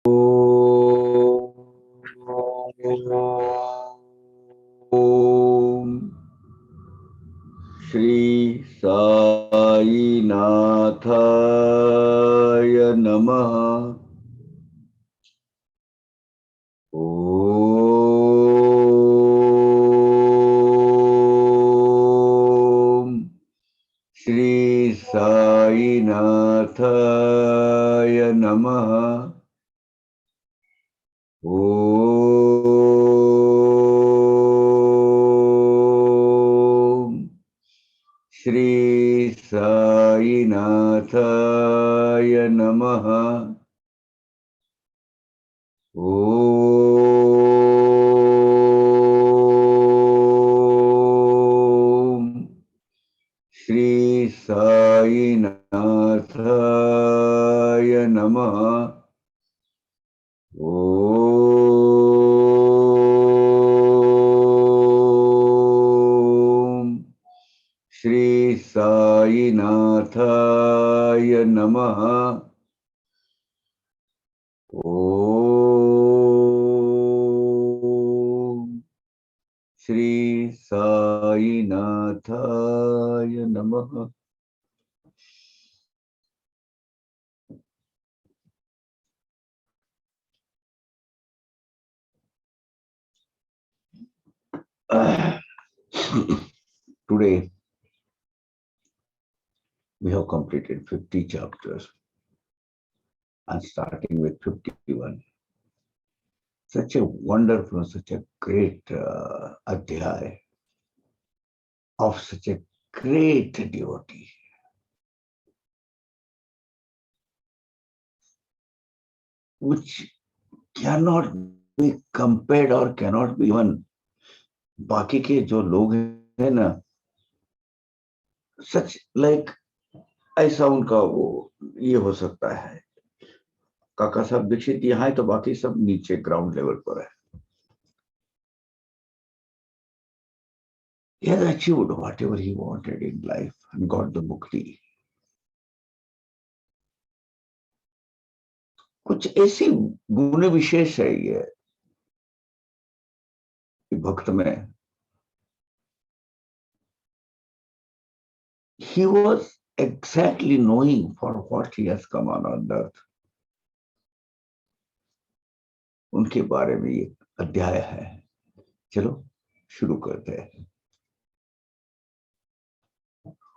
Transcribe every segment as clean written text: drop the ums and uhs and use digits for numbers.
ओम श्री साई नाथाय नमः। ओम श्री साई नाथाय नमः। ओम श्री साई नाथाय नमः। ओम श्री साई नाथाय नमः। ओम श्री साई नाथाय नमः। ओम श्री साई नाथाय नमः। Today we have completed 50 chapters and starting with 51. Such a wonderful, such a great adhyay of such a great devotee, which cannot be compared or cannot be even बाकी के जो लोग हैं ना, सच लाइक ऐसा उनका वो ये हो सकता है। काका साहब दीक्षित यहाँ है तो बाकी सब नीचे ग्राउंड लेवल पर है। He has achieved whatever he wanted in life and got the mukti. कुछ ऐसी गुण विशेष है ये भक्त में। He was exactly knowing for what he has come on earth. उनके बारे में ये अध्याय है। चलो शुरू करते हैं।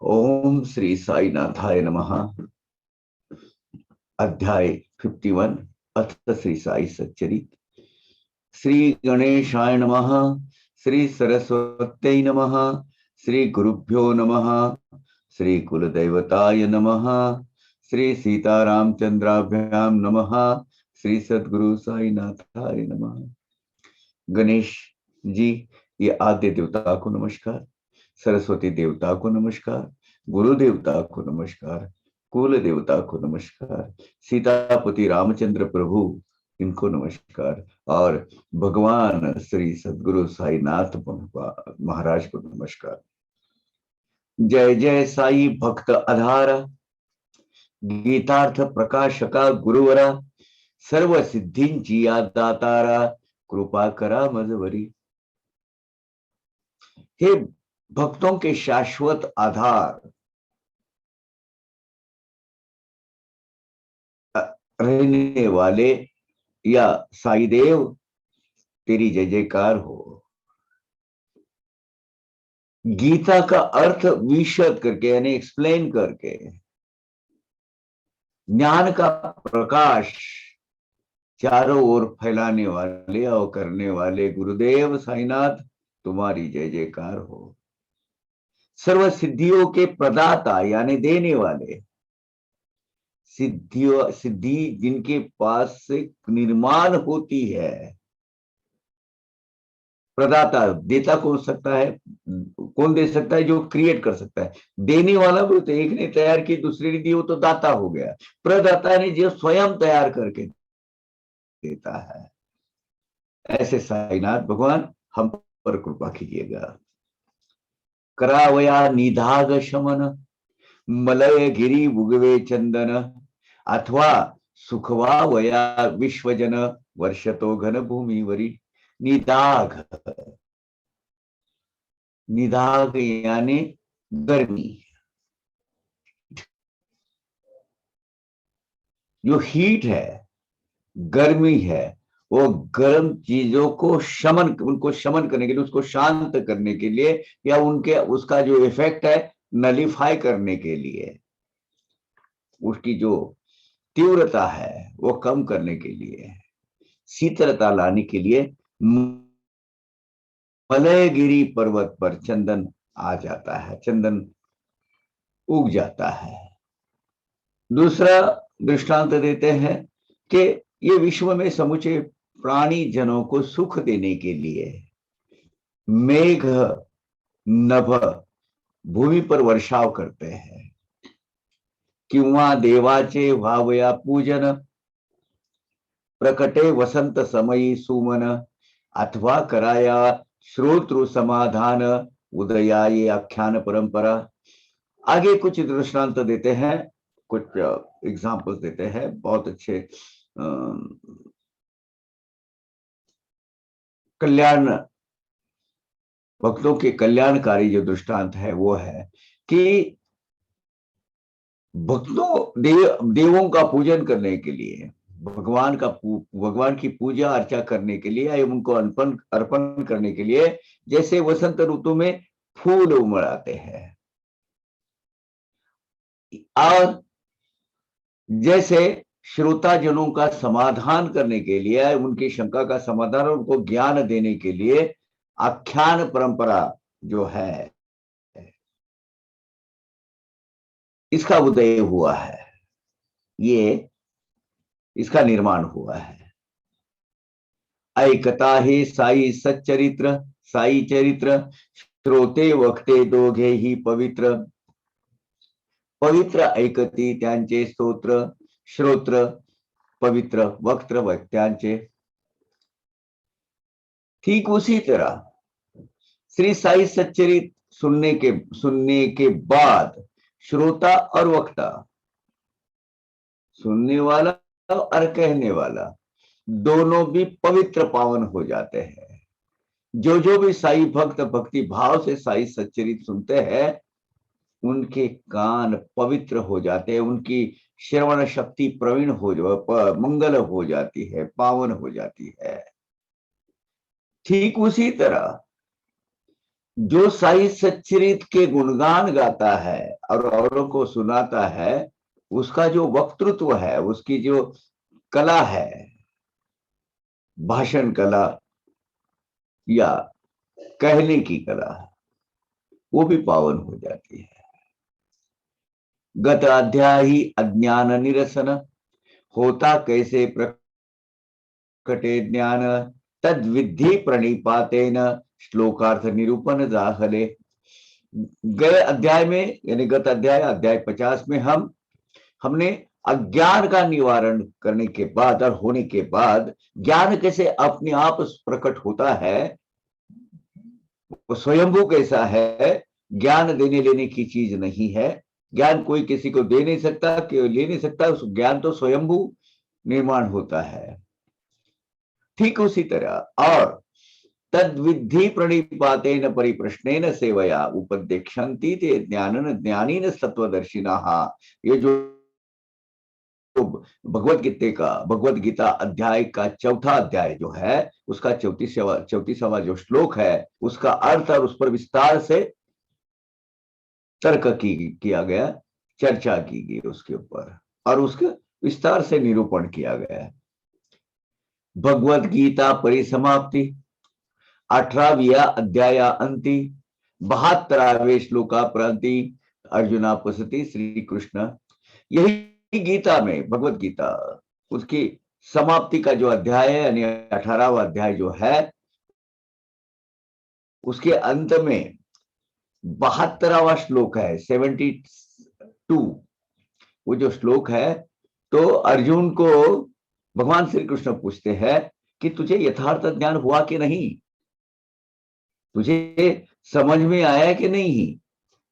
ओम श्री साई नाथाय नमः। अध्याय 51 अथ श्री साई सच्चरित। श्री गणेशाय नमः। श्री सरस्वत्यै नमः। श्री गुरुभ्यो नमः। श्री कुलदेवताय नमः। श्री सीतारामचंद्राभ्याम नमः। श्री सद्गुरु साईनाथाय नमः। गणेश जी, ये आद्य देवता को नमस्कार, सरस्वती देवता को नमस्कार, गुरु देवता को नमस्कार, कुल देवता को नमस्कार, सीतापति रामचंद्र प्रभु इनको नमस्कार, और भगवान श्री सद्गुरु साईनाथ महाराज को नमस्कार। जय जय साई भक्त आधार, गीतार्थ प्रकाशका गुरुवरा, सर्व सिद्धींची दातारा, कृपा करा मजवरी। हे भक्तों के शाश्वत आधार रहने वाले या साई देव, तेरी जय जयकार हो। गीता का अर्थ विशद करके यानी एक्सप्लेन करके, ज्ञान का प्रकाश चारों ओर फैलाने वाले और करने वाले गुरुदेव साईनाथ, तुम्हारी जय जयकार हो। सर्व सिद्धियों के प्रदाता यानी देने वाले, सिद्धि जिनके पास से निर्माण होती है। प्रदाता देता कौन सकता है, कौन दे सकता है? जो क्रिएट कर सकता है। देने वाला भी तो एक ने तैयार की, दूसरे ने दी, वो तो दाता हो गया। प्रदाता ने जो स्वयं तैयार करके देता है। ऐसे साईनाथ भगवान हम पर कृपा कीजिएगा। करावया निधाग शमन, मलय गिरी भुगवे चंदन, अथवा सुखवा वया विश्वजन वर्षतो घन भूमि वरी निदाघ। निदाघ यानी गर्मी। जो हीट है, गर्मी है, वो गर्म चीजों को उनको शमन करने के लिए, उसको शांत करने के लिए, या उनके उसका जो इफेक्ट है नलीफाई करने के लिए, उसकी जो तीव्रता है वो कम करने के लिए, शीतलता लाने के लिए मलयगिरी पर्वत पर चंदन आ जाता है, चंदन उग जाता है। दूसरा दृष्टांत देते हैं कि ये विश्व में समुचे प्राणी जनों को सुख देने के लिए मेघ नभ भूमि पर वर्षाव करते हैं। किंवा देवाचे व्हावया पूजन प्रकटे वसंत समयी सुमन अथवा कराया श्रोतृ समाधान उदया, ये आख्यान परंपरा। आगे कुछ दृष्टांत देते हैं, कुछ एग्जाम्पल्स देते हैं, बहुत अच्छे कल्याण, भक्तों के कल्याणकारी जो दृष्टांत है वो है कि भक्तों देवों का पूजन करने के लिए, भगवान की पूजा अर्चा करने के लिए, या उनको अर्पण अर्पण करने के लिए, जैसे वसंत ऋतु में फूल उमड़ाते हैं, और जैसे श्रोता जनों का समाधान करने के लिए, उनकी शंका का समाधान, उनको ज्ञान देने के लिए आख्यान परंपरा जो है इसका उदय हुआ है, ये इसका निर्माण हुआ है। ऐकता हे साई सच्चरित्र, साई चरित्र श्रोते वक्ते दोघे ही पवित्र। पवित्र ऐकती त्यांचे स्तोत्र, श्रोत्र पवित्र वक्त्र वक्त्यांचे। ठीक उसी तरह श्री साई सच्चरित सुनने के बाद श्रोता और वक्ता, सुनने वाला और कहने वाला, दोनों भी पवित्र पावन हो जाते हैं। जो भी साई भक्त भक्ति भाव से साई सच्चरित सुनते हैं, उनके कान पवित्र हो जाते हैं, उनकी श्रवण शक्ति प्रवीण मंगल हो जाती है, पावन हो जाती है। ठीक उसी तरह जो साई सच्चरित के गुणगान गाता है और औरों को सुनाता है, उसका जो वक्तृत्व है, उसकी जो कला है, भाषण कला या कहने की कला, वो भी पावन हो जाती है। गत अध्याय ही अज्ञान निरसन, होता कैसे प्रकटे ज्ञान, तद विधि प्रणिपातेन श्लोकार्थ निरूपण दाखले। गए अध्याय में, यानी गत अध्याय 50 में हमने अज्ञान का निवारण करने के बाद और होने के बाद ज्ञान कैसे अपने आप प्रकट होता है, वो स्वयंभू कैसा है, ज्ञान देने लेने की चीज नहीं है, ज्ञान कोई किसी को दे नहीं सकता, कि ले नहीं सकता, उस ज्ञान तो स्वयंभू निर्माण होता है। ठीक उसी तरह और तद विधि प्रणिपातेन परिप्रश्नेन सेवया उपदेक्षन्ति ते ज्ञानन ज्ञानीन सत्वदर्शिनः। ये जो भगवत गीता अध्याय का चौथा अध्याय जो है, उसका 34वां जो श्लोक है, उसका अर्थ और उस पर विस्तार से तर्क किया गया, चर्चा की गई उसके ऊपर, और उसके विस्तार से निरूपण किया गया। भगवत गीता परिसमाप्ति 18वां अध्याय अंति 72वें श्लोका प्रांति अर्जुना पसति श्री कृष्ण। यही गीता में, भगवत गीता, उसकी समाप्ति का जो अध्याय है, यानी 18वां अध्याय जो है, उसके अंत में 72वां श्लोक है, 72, वो जो श्लोक है, तो अर्जुन को भगवान श्री कृष्ण पूछते हैं कि तुझे यथार्थ ज्ञान हुआ कि नहीं, तुझे समझ में आया कि नहीं,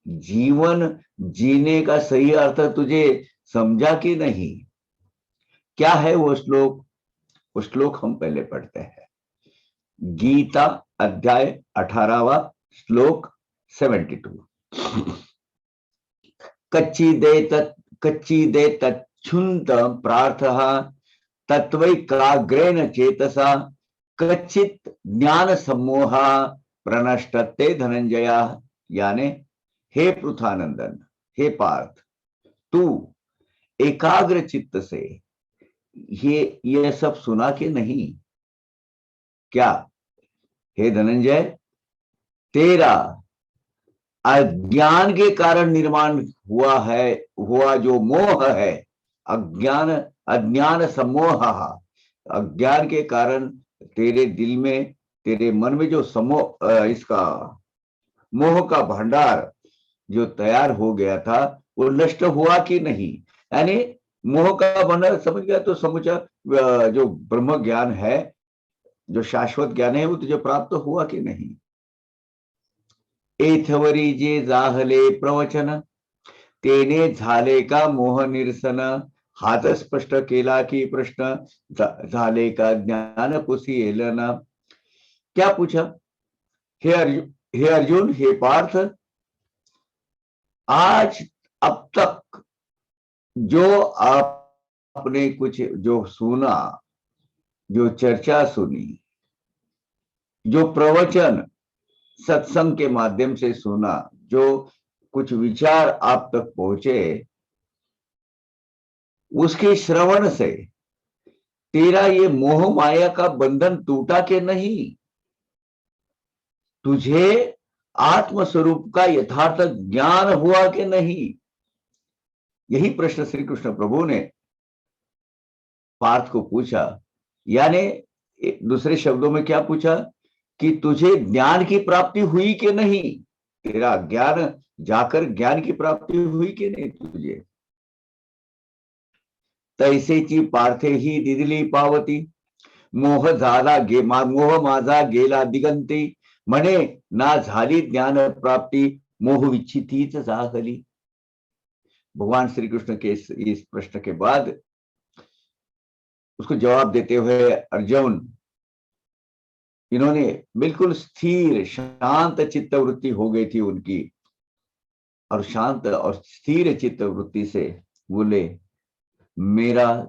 जीवन जीने का सही अर्थ तुझे समझा कि नहीं। क्या है वो श्लोक? वो श्लोक हम पहले पढ़ते हैं। गीता अध्याय 18वां श्लोक 72। कच्ची दे तच्छुंत प्रार्थ तत्वैकाग्रेण चेतसा कच्चित ज्ञान सम्मोहा प्रनष्टते धनंजया। यानी हे पृथानंदन, हे पार्थ, तू एकाग्र चित्त से ये सब सुना कि नहीं? क्या हे धनंजय, तेरा अज्ञान के कारण निर्माण हुआ जो मोह है, अज्ञान अज्ञान सम्मोह, अज्ञान के कारण तेरे दिल में, तेरे मन में जो इसका मोह का भंडार जो तैयार हो गया था वो नष्ट हुआ कि नहीं? यानी मोह का भंडार समझ गया तो समूचा जो ब्रह्म ज्ञान है, जो शाश्वत ज्ञान है, वो तुझे प्राप्त हुआ कि नहीं? एथवरी जे जाहले प्रवचन तेने झाले का मोह निरसन, हात स्पष्ट केला की प्रश्न झाले का ज्ञान कुशीलन। क्या पूछा? हे अर्जुन, हे पार्थ, आज अब तक जो आपने कुछ जो सुना, जो चर्चा सुनी, जो प्रवचन सत्संग के माध्यम से सुना, जो कुछ विचार आप तक पहुंचे, उसके श्रवण से तेरा ये मोह माया का बंधन टूटा कि नहीं? तुझे आत्मस्वरूप का यथार्थ ज्ञान हुआ कि नहीं? यही प्रश्न श्री कृष्ण प्रभु ने पार्थ को पूछा। यानी दूसरे शब्दों में क्या पूछा कि तुझे ज्ञान की प्राप्ति हुई कि नहीं? तेरा ज्ञान जाकर ज्ञान की प्राप्ति हुई कि नहीं तुझे? तैसेची पार्थे ही दिदिली पावती मोह माझा गेला दिगंती म्हणे ना झाली ज्ञान प्राप्ति मोह विच्छितीच जागली। भगवान श्री कृष्ण के इस प्रश्न के बाद उसको जवाब देते हुए अर्जुन, इन्होंने बिल्कुल स्थिर शांत चित्त वृत्ति हो गई थी उनकी, और शांत और स्थिर चित्त वृत्ति से बोले, मेरा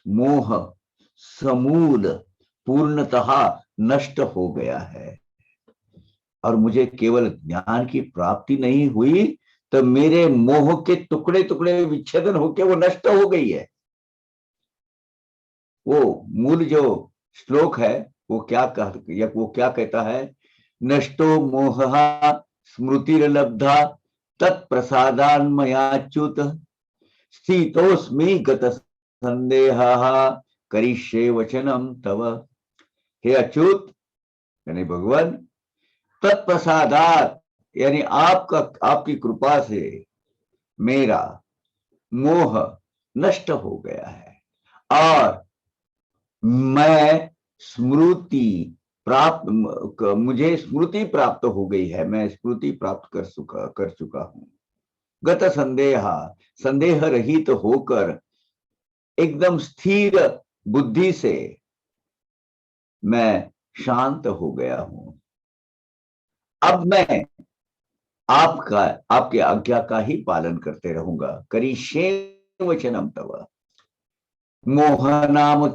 मोह समूल पूर्णतः नष्ट हो गया है, और मुझे केवल ज्ञान की प्राप्ति नहीं हुई तो मेरे मोह के टुकड़े टुकड़े विच्छेदन होकर वो नष्ट हो गई है। वो मूल जो श्लोक है वो क्या कहता है? नष्टो मोह स्मृतिर्लब्धा तत्प्रसादान्मयाच्युत स्थितोस्मि गत संदेह करिष्ये वचनम तव। हे अच्युत यानी भगवान, तत्प्रसादात यानी आपकी कृपा से मेरा मोह नष्ट हो गया है, और मैं मुझे स्मृति प्राप्त हो गई है, मैं स्मृति प्राप्त कर चुका हूं। गत संदेह रहित होकर एकदम स्थिर बुद्धि से मैं शांत हो गया हूं। अब मैं आपके आज्ञा का ही पालन करते रहूंगा। करिष्ये वचनम तव। मोह नाम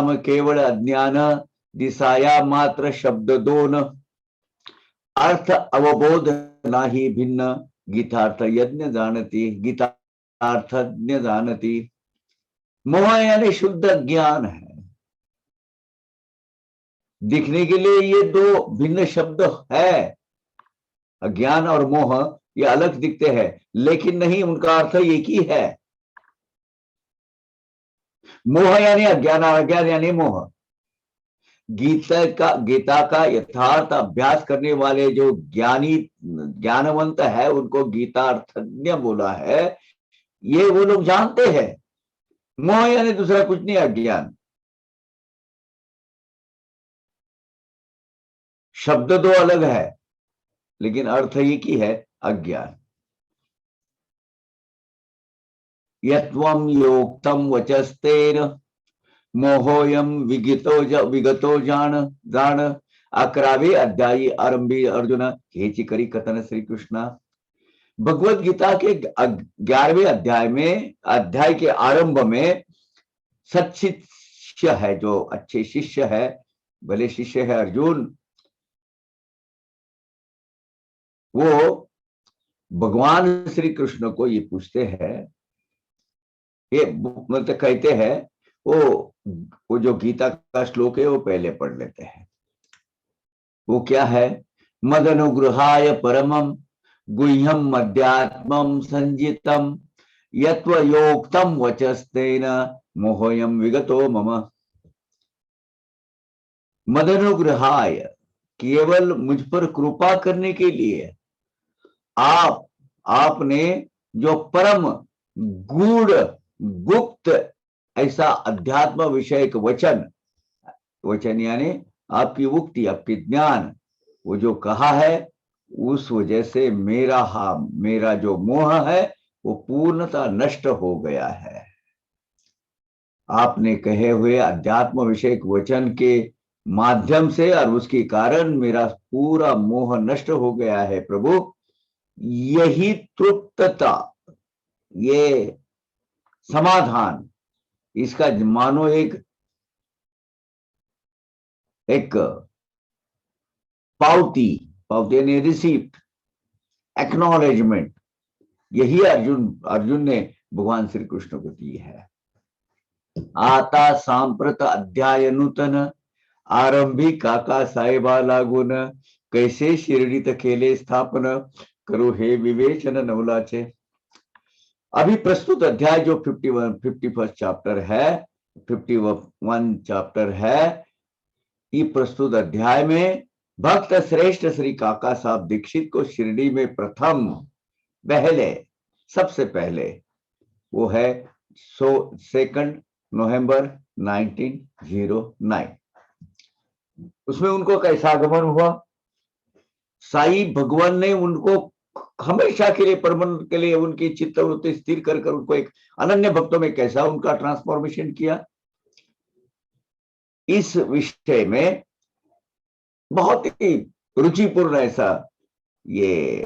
केवल अज्ञान दिसाया मात्र शब्द दोन अर्थ अवबोध नाही भिन्न गीतार्थ जानती। मोह यानी शुद्ध ज्ञान है। दिखने के लिए ये दो भिन्न शब्द है, अज्ञान और मोह, ये अलग दिखते हैं, लेकिन नहीं, उनका अर्थ एक ही है। मोह यानी अज्ञान, अज्ञान यानी मोह। गीता का यथार्थ अभ्यास करने वाले जो ज्ञानवंत है उनको गीतार्थज्ञ बोला है। ये वो लोग जानते हैं। मोह यानी दूसरा कुछ नहीं, अज्ञान। शब्द दो अलग है लेकिन अर्थ एक ही है, अज्ञान। यत्वं योक्तं वचस्तेन मोहोयम विगतो जान 11वें अध्याय आरंभी अर्जुन हेची करी कथन श्री कृष्ण। भगवत गीता के 11वें अध्याय में, अध्याय के आरंभ में सच्चिष्य है, जो अच्छे शिष्य है, भले शिष्य है अर्जुन, वो भगवान श्री कृष्ण को ये पूछते हैं, ये मतलब कहते हैं, वो जो गीता का श्लोक है वो पहले पढ़ लेते हैं। वो क्या है? मद अनुग्रहाय परमम गुह्यम मध्यात्मम संजितम यत्व योक्तम वचस्तेन मोहोयम विगतो मम। मद अनुग्रहाय, केवल मुझ पर कृपा करने के लिए आपने जो परम गूढ़ गुप्त ऐसा अध्यात्म विषयक वचन यानी आपकी उक्ति, आपकी ज्ञान, वो जो कहा है, उस वजह से मेरा जो मोह है वो पूर्णतः नष्ट हो गया है। आपने कहे हुए अध्यात्म विषयक वचन के माध्यम से और उसके कारण मेरा पूरा मोह नष्ट हो गया है प्रभु। यही तृप्तता, ये समाधान, इसका मानो एक पावती ने रिसीप्ट, एक्नॉलेजमेंट, यही अर्जुन ने भगवान श्री कृष्ण को दी है। आता सांप्रत अध्याय नूतन आरंभी काका साहेबा लागून कैसे शिर्डीत केले स्थापन करो हे विवेचन नवलाचे। अभी प्रस्तुत अध्याय जो 51 चैप्टर है, 51 चैप्टर है, ये प्रस्तुत अध्याय में भक्त श्रेष्ठ श्री काका साहब दीक्षित को शिरडी में सबसे पहले वो है 2 नवंबर 1909। उसमें उनको कैसा आगमन हुआ? साईं भगवान ने उनको हमेशा के लिए, परमानेंट के लिए उनकी चित्तवृत्ति स्थिर कर उनको एक अनन्य भक्तों में कैसा उनका ट्रांसफॉर्मेशन किया, इस विषय में बहुत ही रुचिपूर्ण ऐसा ये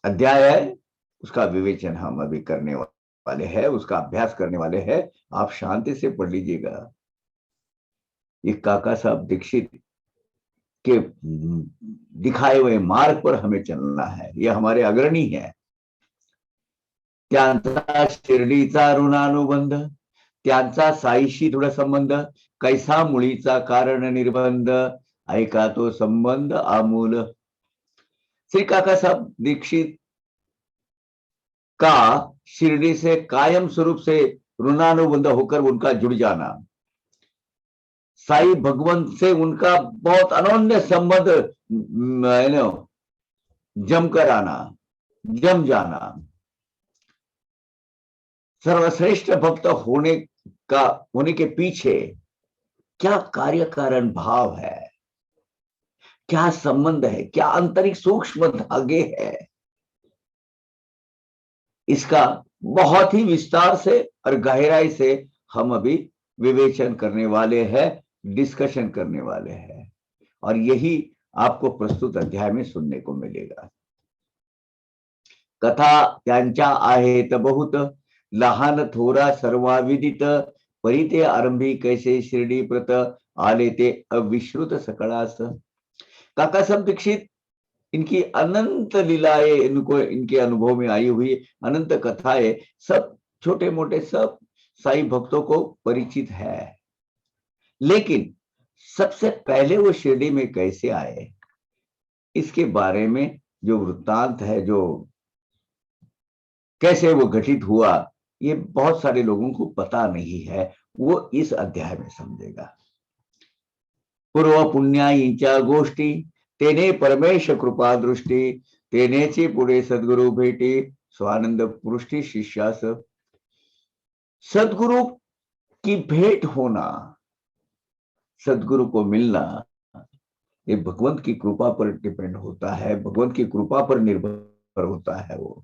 अध्याय है। उसका विवेचन हम अभी करने वाले हैं, उसका अभ्यास करने वाले हैं। आप शांति से पढ़ लीजिएगा। ये काका साहब दीक्षित के दिखाए हुए मार्ग पर हमें चलना है, ये हमारे अग्रणी है। त्यांचा शिर्डीचा ऋणानुबंध, त्यांचा साईशी दृढ संबंध, कैसा मुळीचा कारण निर्बंध, ऐका तो संबंध आमूल। श्री काका साहब दीक्षित का शिरडी से कायम स्वरूप से ऋणानुबंध होकर उनका जुड़ जाना, साई भगवंत से उनका बहुत अनन्य संबंध जमकर आना, जम जाना, सर्वश्रेष्ठ भक्त होने के पीछे क्या कार्य कारण भाव है, क्या संबंध है, क्या आंतरिक सूक्ष्म धागे है, इसका बहुत ही विस्तार से और गहराई से हम अभी विवेचन करने वाले हैं, डिस्कशन करने वाले हैं, और यही आपको प्रस्तुत अध्याय में सुनने को मिलेगा। कथा त्यांच्या आहेत बहुत, लहान थोरा सर्वाविदित, परिते आरंभी कैसे शिर्डी प्रत, आले ते अविश्रुत सकळास। काका साहब दीक्षित, इनकी अनंत लीलाएं, इनको इनके अनुभव में आई हुई अनंत कथाएं सब छोटे मोटे सब साई भक्तों को परिचित है। लेकिन सबसे पहले वो शिरडी में कैसे आए, इसके बारे में जो वृत्तांत है, जो कैसे वो घटित हुआ, ये बहुत सारे लोगों को पता नहीं है। वो इस अध्याय में समझेगा। पूर्व पुण्याईंच्या गोष्टी, तेने परमेश कृपा दृष्टी, तेनेची पुढे सद्गुरु भेटी, स्वानंद पृष्ठी शिष्यास। सद्गुरु की भेंट होना, सद्गुरु को मिलना, ये भगवंत की कृपा पर डिपेंड होता है, भगवंत की कृपा पर निर्भर होता है। वो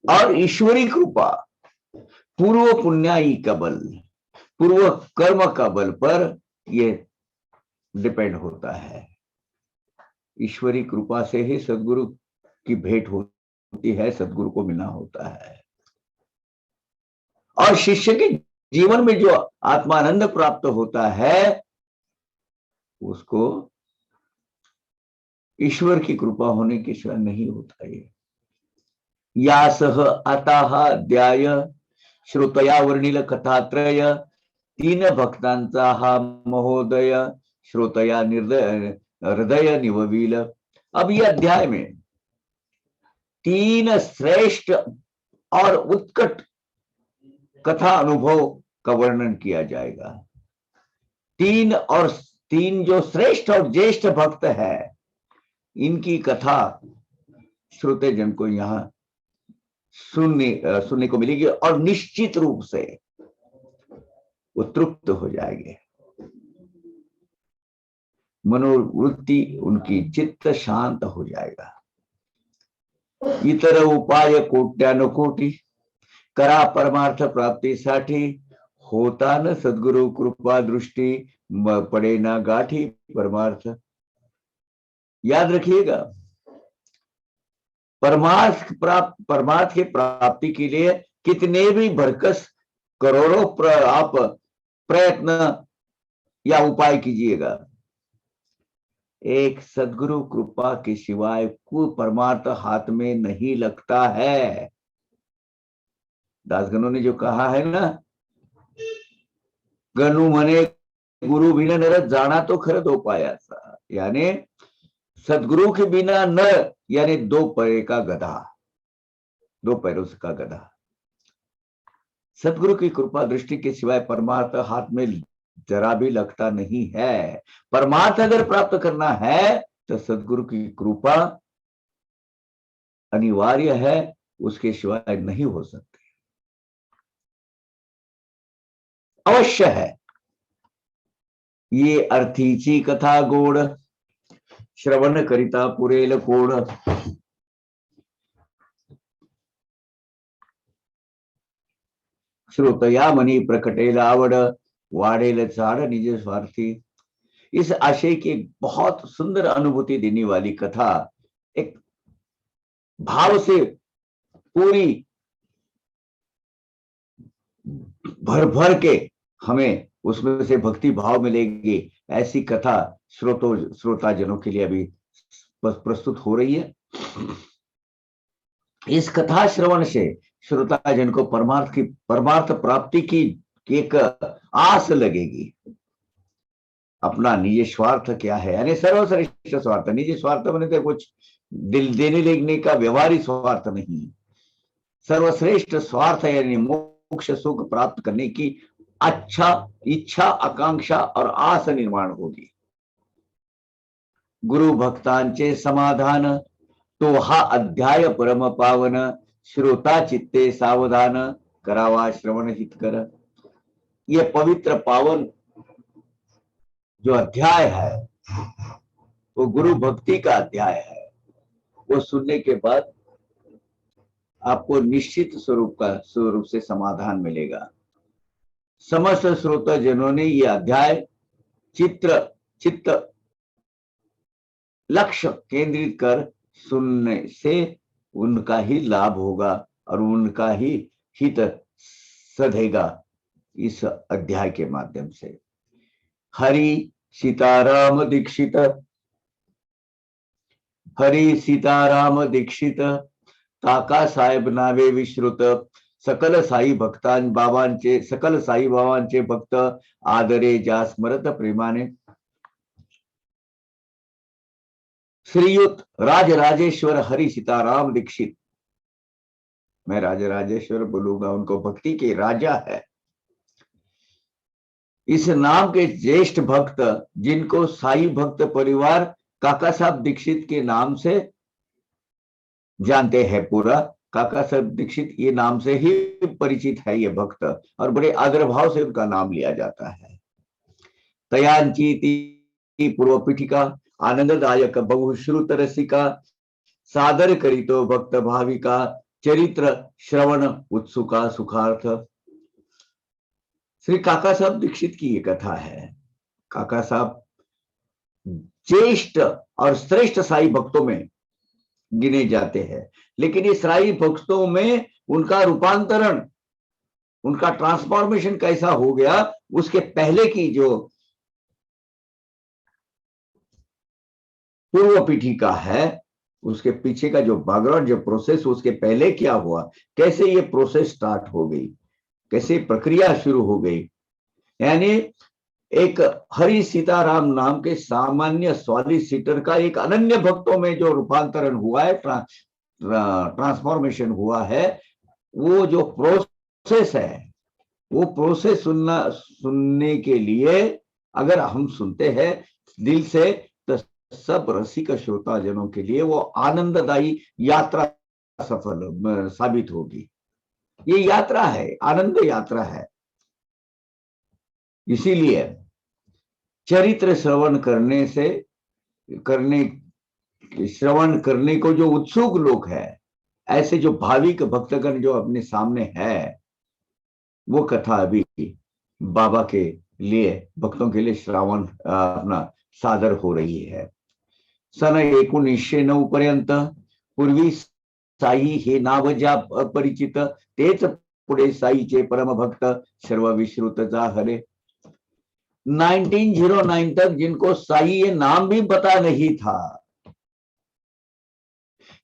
और ईश्वरी कृपा पूर्व पुण्याई का बल, पूर्व कर्म का बल पर ये डिपेंड होता है। ईश्वरी कृपा से ही सदगुरु की भेंट होती है, सदगुरु को मिलना होता है। और शिष्य के जीवन में जो आत्मानंद प्राप्त होता है उसको ईश्वर की कृपा होने के सिवा नहीं होता है। या सह अतः अध्याय श्रोतया वर्णिल कथात्रय, तीन भक्तांचा हा महोदय, श्रोतया हृदय निवविल। अब ये अध्याय में तीन श्रेष्ठ और उत्कट कथा अनुभव का वर्णन किया जाएगा। तीन जो श्रेष्ठ और ज्येष्ठ भक्त है, इनकी कथा श्रोते जन को यहाँ सुनने को मिलेगी और निश्चित रूप से वो तृप्त हो जाएंगे। मनोवृत्ति उनकी चित्त शांत हो जाएगा। इतर उपाय कोट्यानुकोटी, करा परमार्थ प्राप्तीसाठी, होता न सद्गुरु कृपा दृष्टि, पड़े ना गाठी परमार्थ। याद रखिएगा, परमार्थ की प्राप्ति के लिए कितने भी भरकस करोड़ों आप प्रयत्न या उपाय कीजिएगा, एक सद्गुरु कृपा के सिवाय कोई परमार्थ हाथ में नहीं लगता है। दासगणों ने जो कहा है ना, गनु मने गुरु बिना नर जाना तो खरं दो पायाचा, यानी सदगुरु के बिना नर यानी दो पैर का गधा, दो पैरों का गधा। सदगुरु की कृपा दृष्टि के सिवाय परमार्थ हाथ में जरा भी लगता नहीं है। परमार्थ अगर प्राप्त करना है तो सदगुरु की कृपा अनिवार्य है, उसके सिवाय नहीं हो सकती, अवश्य है। ये अर्थीची कथा गोड, श्रवण करिता पुरेल कोड। श्रोतया मनी प्रकटेल आवड, वाडेल झाड निज स्वार्थी। इस आशय की बहुत सुंदर अनुभूति देने वाली कथा, एक भाव से पूरी भर भर के हमें उसमें से भक्ति भाव मिलेगी, ऐसी कथा श्रोता जनों के लिए अभी प्रस्तुत हो रही है। इस कथा श्रवण से श्रोता जन को परमार्थ प्राप्ति की एक आस लगेगी। अपना निज स्वार्थ क्या है, यानी सर्वश्रेष्ठ स्वार्थ। निज स्वार्थ बने तो कुछ दिल देने लेने का व्यवहारिक स्वार्थ नहीं, सर्वश्रेष्ठ स्वार्थ यानी मोक्ष सुख प्राप्त करने की इच्छा आकांक्षा और आस निर्माण होगी। गुरु भक्तांचे समाधान, तो हा अध्याय परम पावन, श्रोता चित्ते सावधान, करावा श्रवण हितकर। ये पवित्र पावन जो अध्याय है वो गुरु भक्ति का अध्याय है। वो सुनने के बाद आपको निश्चित स्वरूप से समाधान मिलेगा। समस्त श्रोता जनों ने ये अध्याय चित्त लक्ष्य केंद्रित कर सुनने से उनका ही लाभ होगा और उनका ही हित सधेगा इस अध्याय के माध्यम से। हरि सीताराम दीक्षित, हरि सीताराम दीक्षित, काका साहेब नावे विश्रुत, सकल साई बाबांचे भक्त, आदरे जा स्मरत प्रेमाने। श्रीयुत राजराजेश्वर हरि सीताराम दीक्षित, मैं राजराजेश्वर बोलूंगा, उनको भक्ति के राजा है। इस नाम के ज्येष्ठ भक्त जिनको साई भक्त परिवार काका साहब दीक्षित के नाम से जानते हैं, पूरा काका साहब दीक्षित ये नाम से ही परिचित है ये भक्त, और बड़े आदर भाव से उनका नाम लिया जाता है। तयांची पूर्व पीठिका, आनंददायक बहुश्रुत रसिका, सादर करितो भक्त भाविका, चरित्र श्रवण उत्सुका सुखार्थ। श्री काका साहब दीक्षित की ये कथा है। काका साहब ज्येष्ठ और श्रेष्ठ साई भक्तों में गिने जाते हैं, लेकिन इस साई भक्तों में उनका रूपांतरण, उनका ट्रांसफॉर्मेशन कैसा हो गया, उसके पहले की जो पूर्व पीठिका है, उसके पीछे का जो बैकग्राउंड, जो प्रोसेस, उसके पहले क्या हुआ, कैसे ये प्रोसेस स्टार्ट हो गई, कैसे प्रक्रिया शुरू हो गई। यानी एक हरि सीताराम नाम के सामान्य सॉलिसिटर का एक अनन्य भक्तों में जो रूपांतरण हुआ है, ट्रांसफॉर्मेशन हुआ है, वो जो प्रोसेस है, वो प्रोसेस सुनने के लिए अगर हम सुनते हैं दिल से, तो सब रसिक श्रोता जनों के लिए वो आनंददायी यात्रा सफल साबित होगी। ये यात्रा है, आनंद यात्रा है। इसीलिए चरित्र श्रवण करने को जो उत्सुक लोग हैं, ऐसे जो भाविक भक्तगण जो अपने सामने है, वो कथा अभी बाबा के लिए, भक्तों के लिए श्रावण अपना सादर हो रही है। सन 1909 पर्यंत पूर्वी साई हे नाव ज्या परिचित, तेच पुढे साईचे परम भक्त सर्व विश्रुत जाहले। 1909 तक जिनको साई ये नाम भी पता नहीं था,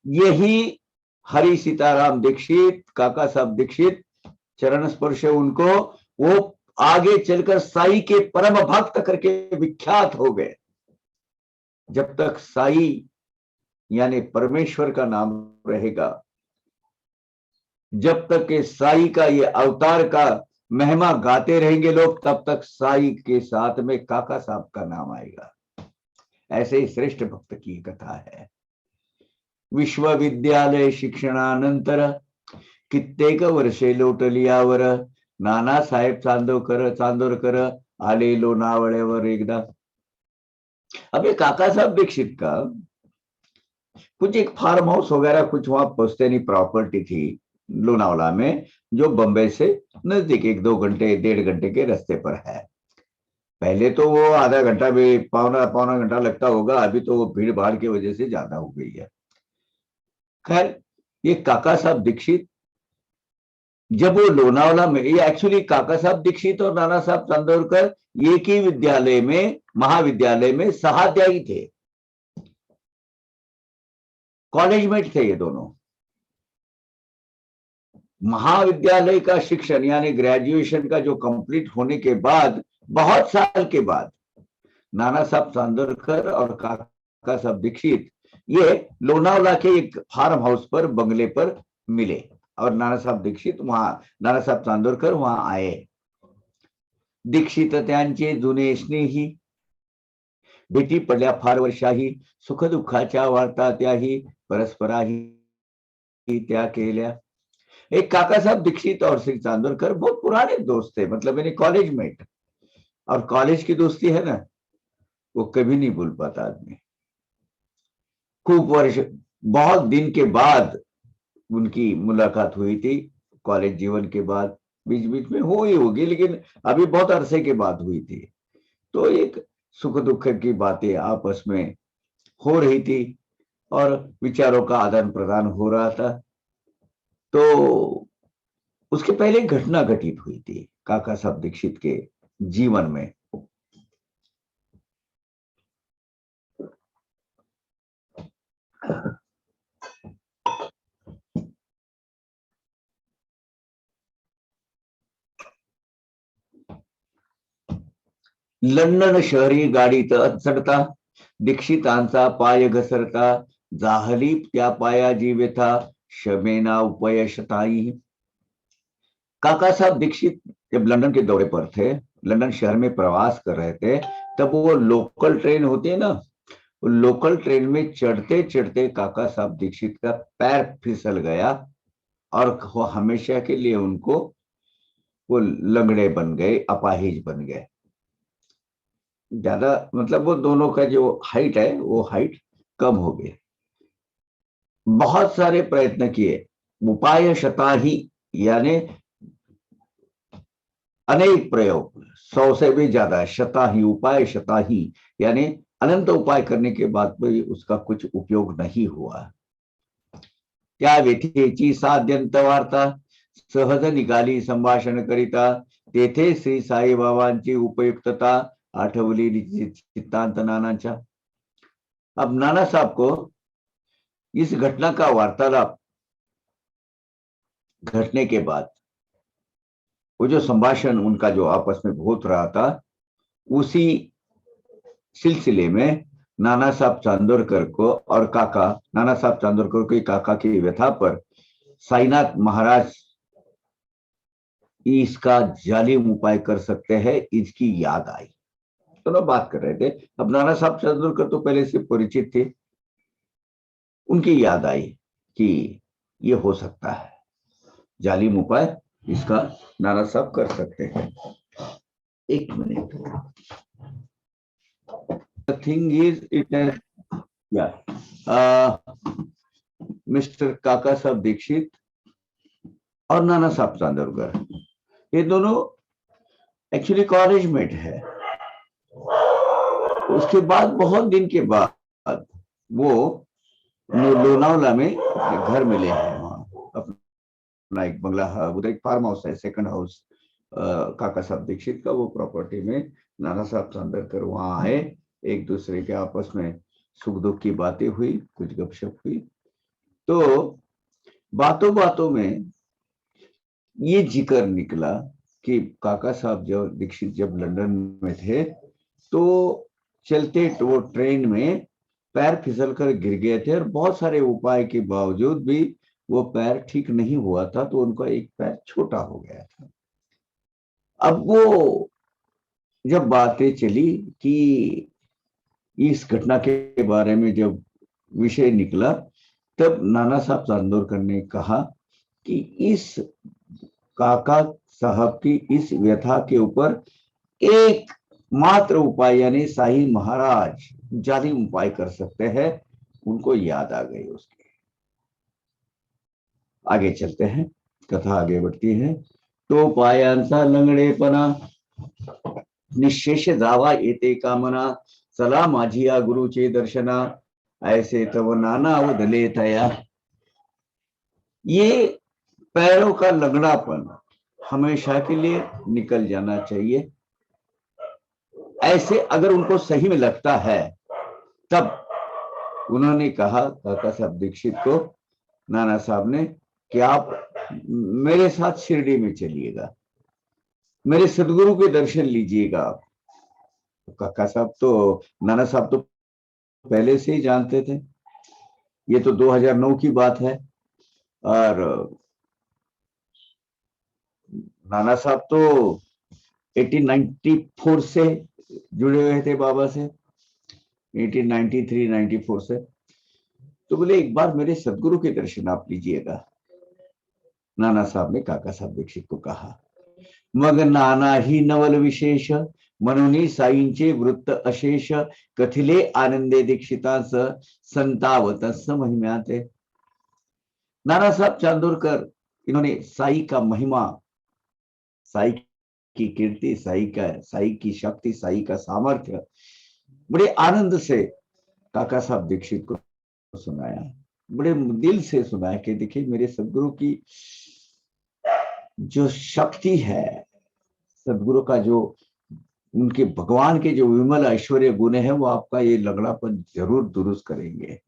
यही हरि सीताराम दीक्षित, काका साहब दीक्षित, चरण स्पर्श उनको, वो आगे चलकर साई के परम भक्त करके विख्यात हो गए। जब तक साई यानी परमेश्वर का नाम रहेगा, जब तक के साई का ये अवतार का महिमा गाते रहेंगे लोग, तब तक साई के साथ में काका साहब का नाम आएगा। ऐसे ही श्रेष्ठ भक्त की कथा है। विश्वविद्यालय शिक्षणानंतर कित्येक वर्षे लोटलियावर नानासाहेब चांदोरकर आले लोणावळ्यावर एकदा। अब ये काका साहब दीक्षित का कुछ एक फार्म हाउस वगैरह कुछ वहां पुश्तैनी प्रॉपर्टी थी लोनावला में, जो बंबई से नजदीक 1-2 घंटे 1.5 घंटे के रास्ते पर है। पहले तो वो आधा घंटा भी, पौना घंटा लगता होगा, अभी तो वो भीड़ भाड़ की वजह से ज्यादा हो गई है। खैर, ये काका साहब दीक्षित जब वो लोनावला में, ये एक्चुअली काका साहब दीक्षित और नाना साहब चांदोरकर एक ही विद्यालय में, महाविद्यालय में सहाध्यायी थे, कॉलेजमेट थे ये दोनों। महाविद्यालय का शिक्षण यानी ग्रेजुएशन का जो कंप्लीट होने के बाद, बहुत साल के बाद, नाना साहब चांदोरकर और काका साहब दीक्षित ये लोनावला के एक फार्म हाउस पर, बंगले पर मिले, और नाना साहब दीक्षित वहां, नाना साहब चांदोरकर वहां आए। दीक्षित त्यांचे जुने स्नेही, भेटी पडल्या फार वर्षाही, सुख दुःखाच्या वार्ता त्याही परस्पराही त्या केल्या। एक काका साहब दीक्षित और श्री चांदोरकर बहुत पुराने दोस्त थे, मतलब यानी कॉलेज मेट। और कॉलेज की दोस्ती है ना, वो कभी नहीं भूल पाता आदमी। खूब वर्ष, बहुत दिन के बाद उनकी मुलाकात हुई थी, कॉलेज जीवन के बाद, बीच बीच में हुई होगी, लेकिन अभी बहुत अरसे के बाद हुई थी। तो एक सुख दुख की बातें आपस में हो रही थी और विचारों का आदान प्रदान हो रहा था। तो उसके पहले एक घटना घटित हुई थी काका साहब दीक्षित के जीवन में। लंडन शहरी गाडीत चढता, दीक्षितांचा पाय घसरता, जाहली त्या पायाची व्यथा, शमेना उपयशताई। काका साहब दीक्षित जब लंदन के दौरे पर थे, लंदन शहर में प्रवास कर रहे थे, तब वो लोकल ट्रेन होती है ना, लोकल ट्रेन में चढ़ते चढ़ते काका साहब दीक्षित का पैर फिसल गया और वो हमेशा के लिए उनको, वो लंगड़े बन गए, अपाहिज बन गए। ज्यादा मतलब वो दोनों का जो हाइट है, वो हाइट कम हो गई। बहुत सारे प्रयत्न किए, उपाय शता ही यानी अनेक प्रयोग, 100 से भी ज्यादा, शता ही उपाय शता ही यानी अनंत उपाय करने के बाद भी उसका कुछ उपयोग नहीं हुआ। त्या व्यथेची साध्यंत वार्ता सहज निघाली संभाषण करिता, तेथे श्री साईबाबांची उपयुक्तता आठवली चित्तांत नानाच्या। अब नाना साहब को इस घटना का वार्तालाप घटने के बाद वो जो संभाषण उनका जो आपस में होत रहा था, उसी सिलसिले में नाना साहब चांदोरकर को और काका, नाना साहब चांदोरकर को काका की व्यथा पर साईनाथ महाराज इसका जालिम उपाय कर सकते हैं, इसकी याद आई। दोनों बात कर रहे थे। अब नाना साहब चांदोरकर तो पहले से परिचित थे, उनकी याद आई कि ये हो सकता है, जालिम उपाय इसका नाना साहब कर सकते हैं। एक minute, the thing is it है मिस्टर काका साहब दीक्षित और नाना साहब चांदोरकर, ये दोनों एक्चुअली कॉलेज मेट है। उसके बाद बहुत दिन के बाद वो लोनावला में घर मिले हैं, वहां अपना एक बंगला, उधर एक फार्म हाउस है, सेकंड हाउस काका साहब दीक्षित का, वो प्रॉपर्टी में नाना साहब चांदोरकर वहां आए। एक दूसरे के आपस में सुख दुख की बातें हुई, कुछ गपशप हुई। तो बातों बातों में ये जिक्र निकला कि काका साहब जब दीक्षित जब लंदन में थे तो चलते वो ट्रेन में पैर फिसल कर गिर गए थे, और बहुत सारे उपाय के बावजूद भी वो पैर ठीक नहीं हुआ था, तो उनका एक पैर छोटा हो गया था। अब वो जब बातें चली कि इस घटना के बारे में जब विषय निकला, तब नाना साहब चांदोरकर ने कहा कि इस काका साहब की इस व्यथा के ऊपर एक मात्र उपाय यानी साई महाराज जालिम उपाय कर सकते हैं। उनको याद आ गई उसकी। आगे चलते हैं, कथा आगे बढ़ती है। तो पायांचा लंगडेपणा निशेष जावा येते कामना, चला माझी या गुरुचे दर्शना, ऐसे तव नाना अवधले तया। ये पैरों का लंगड़ापन हमेशा के लिए निकल जाना चाहिए। ऐसे अगर उनको सही में लगता है, तब उन्होंने कहा काका साहब दीक्षित को, नाना साहब ने, कि आप मेरे साथ शिरडी में चलिएगा, मेरे सदगुरु के दर्शन लीजिएगा आप। काका साहब तो, नाना साहब तो पहले से ही जानते थे, ये तो 2009 की बात है, और नाना साहब तो 1894 से जुड़े हुए थे बाबा से, 1893-94 से। तो बोले एक बार मेरे सदगुरु के दर्शन आप लीजिएगा। नाना साहब ने काका साहब दीक्षित को कहा। मग नाना ही नवल विशेष, म्हणून साईंचे वृत्त अशेष, कथिले आनंदे दीक्षितांस संतावतस महिम्याते। नाना साहब चांदोरकर, इन्होंने साई का महिमा, साई की कीर्ति, साई की शक्ति, साई का सामर्थ्य बड़े आनंद से काका साहब दीक्षित को सुनाया, बड़े दिल से सुनाया कि देखिए मेरे सदगुरु की जो शक्ति है, सदगुरु का जो, उनके भगवान के जो विमल ऐश्वर्य गुण है, वो आपका ये लंगड़ापन जरूर दुरुस्त करेंगे।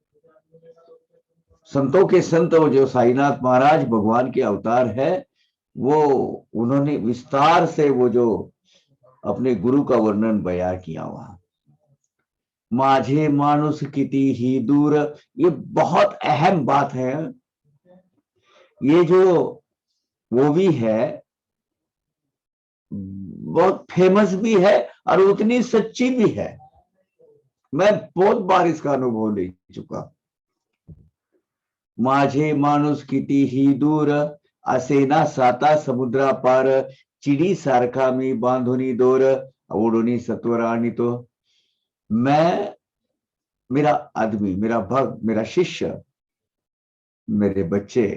संतों के संत जो साईनाथ महाराज भगवान के अवतार है, वो उन्होंने विस्तार से वो जो अपने गुरु का वर्णन बयां किया वहां। माझे मानुष किती ही दूर, ये बहुत अहम बात है। ये जो वो भी है, बहुत फेमस भी है और उतनी सच्ची भी है। मैं बहुत बार इसका अनुभव ले चुका। माझे माणूस किती ही दूर, असेना साता समुद्रा पार, चिडी सारखा मी बांधुनी दोर, ओढुनी सत्वर आणितो। मैं, मेरा आदमी, मेरा भक्त, मेरा शिष्य, मेरे बच्चे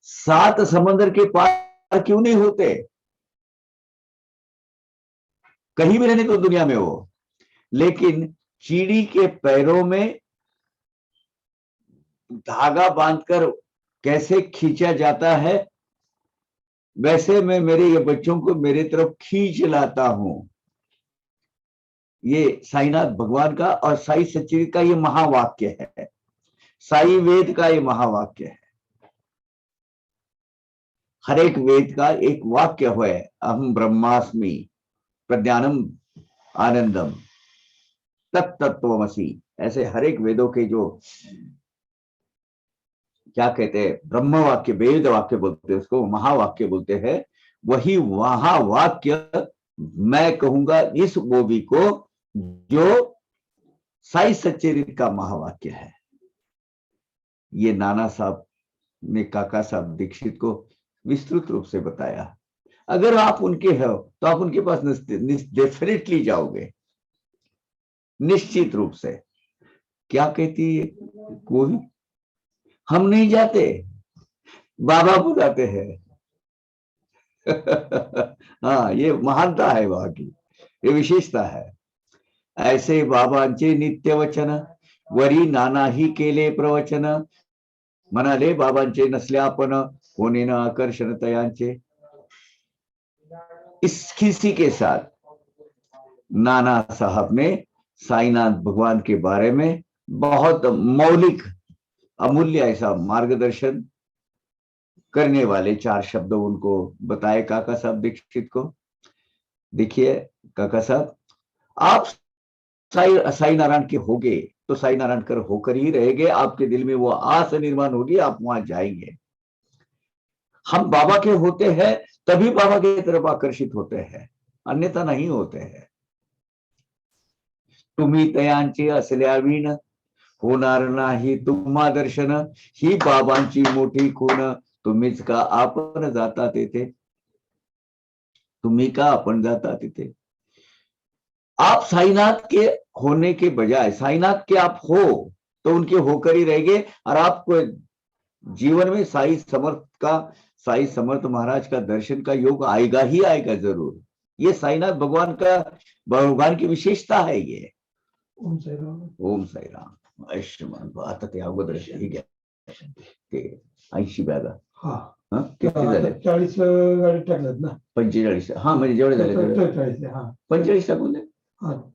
सात समंदर के पार क्यों नहीं होते? कहीं भी रहने दो दुनिया में वो, लेकिन चीड़ी के पैरों में धागा बांधकर कैसे खींचा जाता है, वैसे मैं मेरे ये बच्चों को मेरे तरफ खींच लाता हूं। ये साईनाथ भगवान का और साई सच्चिदानंद का ये महावाक्य है, साई वेद का ये महावाक्य है। हर एक वेद का एक वाक्य है, अहम ब्रह्मास्मि प्रज्ञानम आनंदम तत्तत्वमसि। ऐसे हर एक वेदों के जो क्या कहते हैं ब्रह्म वाक्य, वेद वाक्य बोलते हैं उसको, महावाक्य बोलते हैं, वही महावाक्य मैं कहूंगा इस मूवी को जो साई सच्चिदानंद का महावाक्य है। ये नाना साहब ने काका साहब दीक्षित को विस्तृत रूप से बताया। अगर आप उनके हो तो आप उनके पास डेफिनेटली जाओगे, निश्चित रूप से। क्या कहती है कोई, हम नहीं जाते, बाबा बुलाते हैं। हाँ, ये महानता है वहां की, ये विशेषता है। ऐसे बाबांचे नित्य वचन वरी नाना ही केले प्रवचन, म्हणाले बाबांचे नसले आपण होणे न आकर्षण तयांचे। इस खिसी के साथ नाना साहब ने साईनाथ भगवान के बारे में बहुत मौलिक अमूल्य ऐसा मार्गदर्शन करने वाले 4 शब्द उनको बताए काका साहब दीक्षित को। देखिए काका साहब, आप साई नारायण के होगे तो साई नारायण कर होकर ही रहेंगे, आपके दिल में वो आस निर्माण होगी, आप वहां जाएंगे। हम बाबा के होते हैं तभी बाबा की तरफ आकर्षित होते हैं, अन्यथा नहीं होते हैं। तुम्ही तयांचे असल्याविण होणार नाही तुम्हा दर्शन, ही बाबांची मोठी खून तुम्हीच का आपण जाता तिथे, तुम्ही का आपण जाता तिथे। आप साईनाथ के होने के बजाय साईनाथ के आप हो तो उनके होकर ही रहेंगे, और आपको जीवन में साई समर्थ महाराज का दर्शन का योग आएगा ही आएगा जरूर। ये साईनाथ भगवान की विशेषता है ये। ओम साई राम, ओम साई राम। आयुष्यमान आता ते अगोदर ठीक आहे ते 80 बॅगा किती झाले? 40 गाडी टाकल्यात ना, 45। हा म्हणजे जेवढे झाले 45 टाकून दे,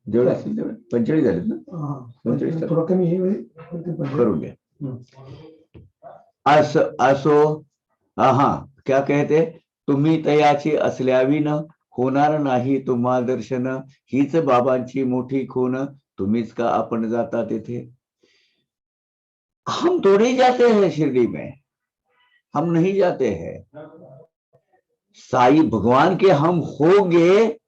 जेवढे असतील तेवढे 45 झालेत ना, 45 थोडं कमी करून घ्या। असो हा, क्या कहते, तुम्ही तयाची असल्याविन होणार नाही तुम्हा दर्शन, हीच बाबांची मोठी खून तुम्हीच का आपण जाता तिथे। हम थोड़े जाते हैं शिरडी में, हम नहीं जाते हैं। साई भगवान के हम होंगे,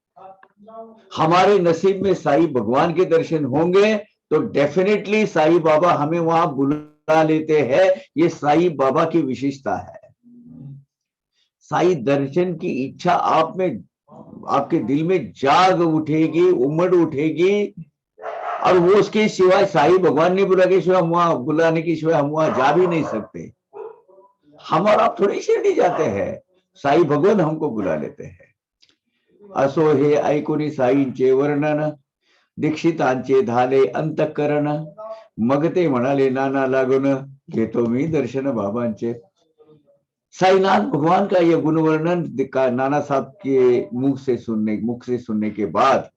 हमारे नसीब में साई भगवान के दर्शन होंगे तो डेफिनेटली साई बाबा हमें वहां बुला लेते हैं। ये साई बाबा की विशेषता है। साई दर्शन की इच्छा आप में, आपके दिल में जाग उठेगी, उमड़ उठेगी, और वो उसके सिवाय साई भगवान ने बुलाने के सिवाय हम वहां जा भी नहीं सकते। हम और आप थोड़ी शिरडी जाते हैं, साई भगवान हमको बुला लेते हैं। असो हे ऐकुनी साईंचे वर्णन दीक्षितांचे झाले अंतःकरण, मग ते म्हणाले नाना लागून घेतो मी दर्शन बाबांचे। साईनाथ भगवान का यह गुण वर्णन नाना साहब के मुख से सुनने के बाद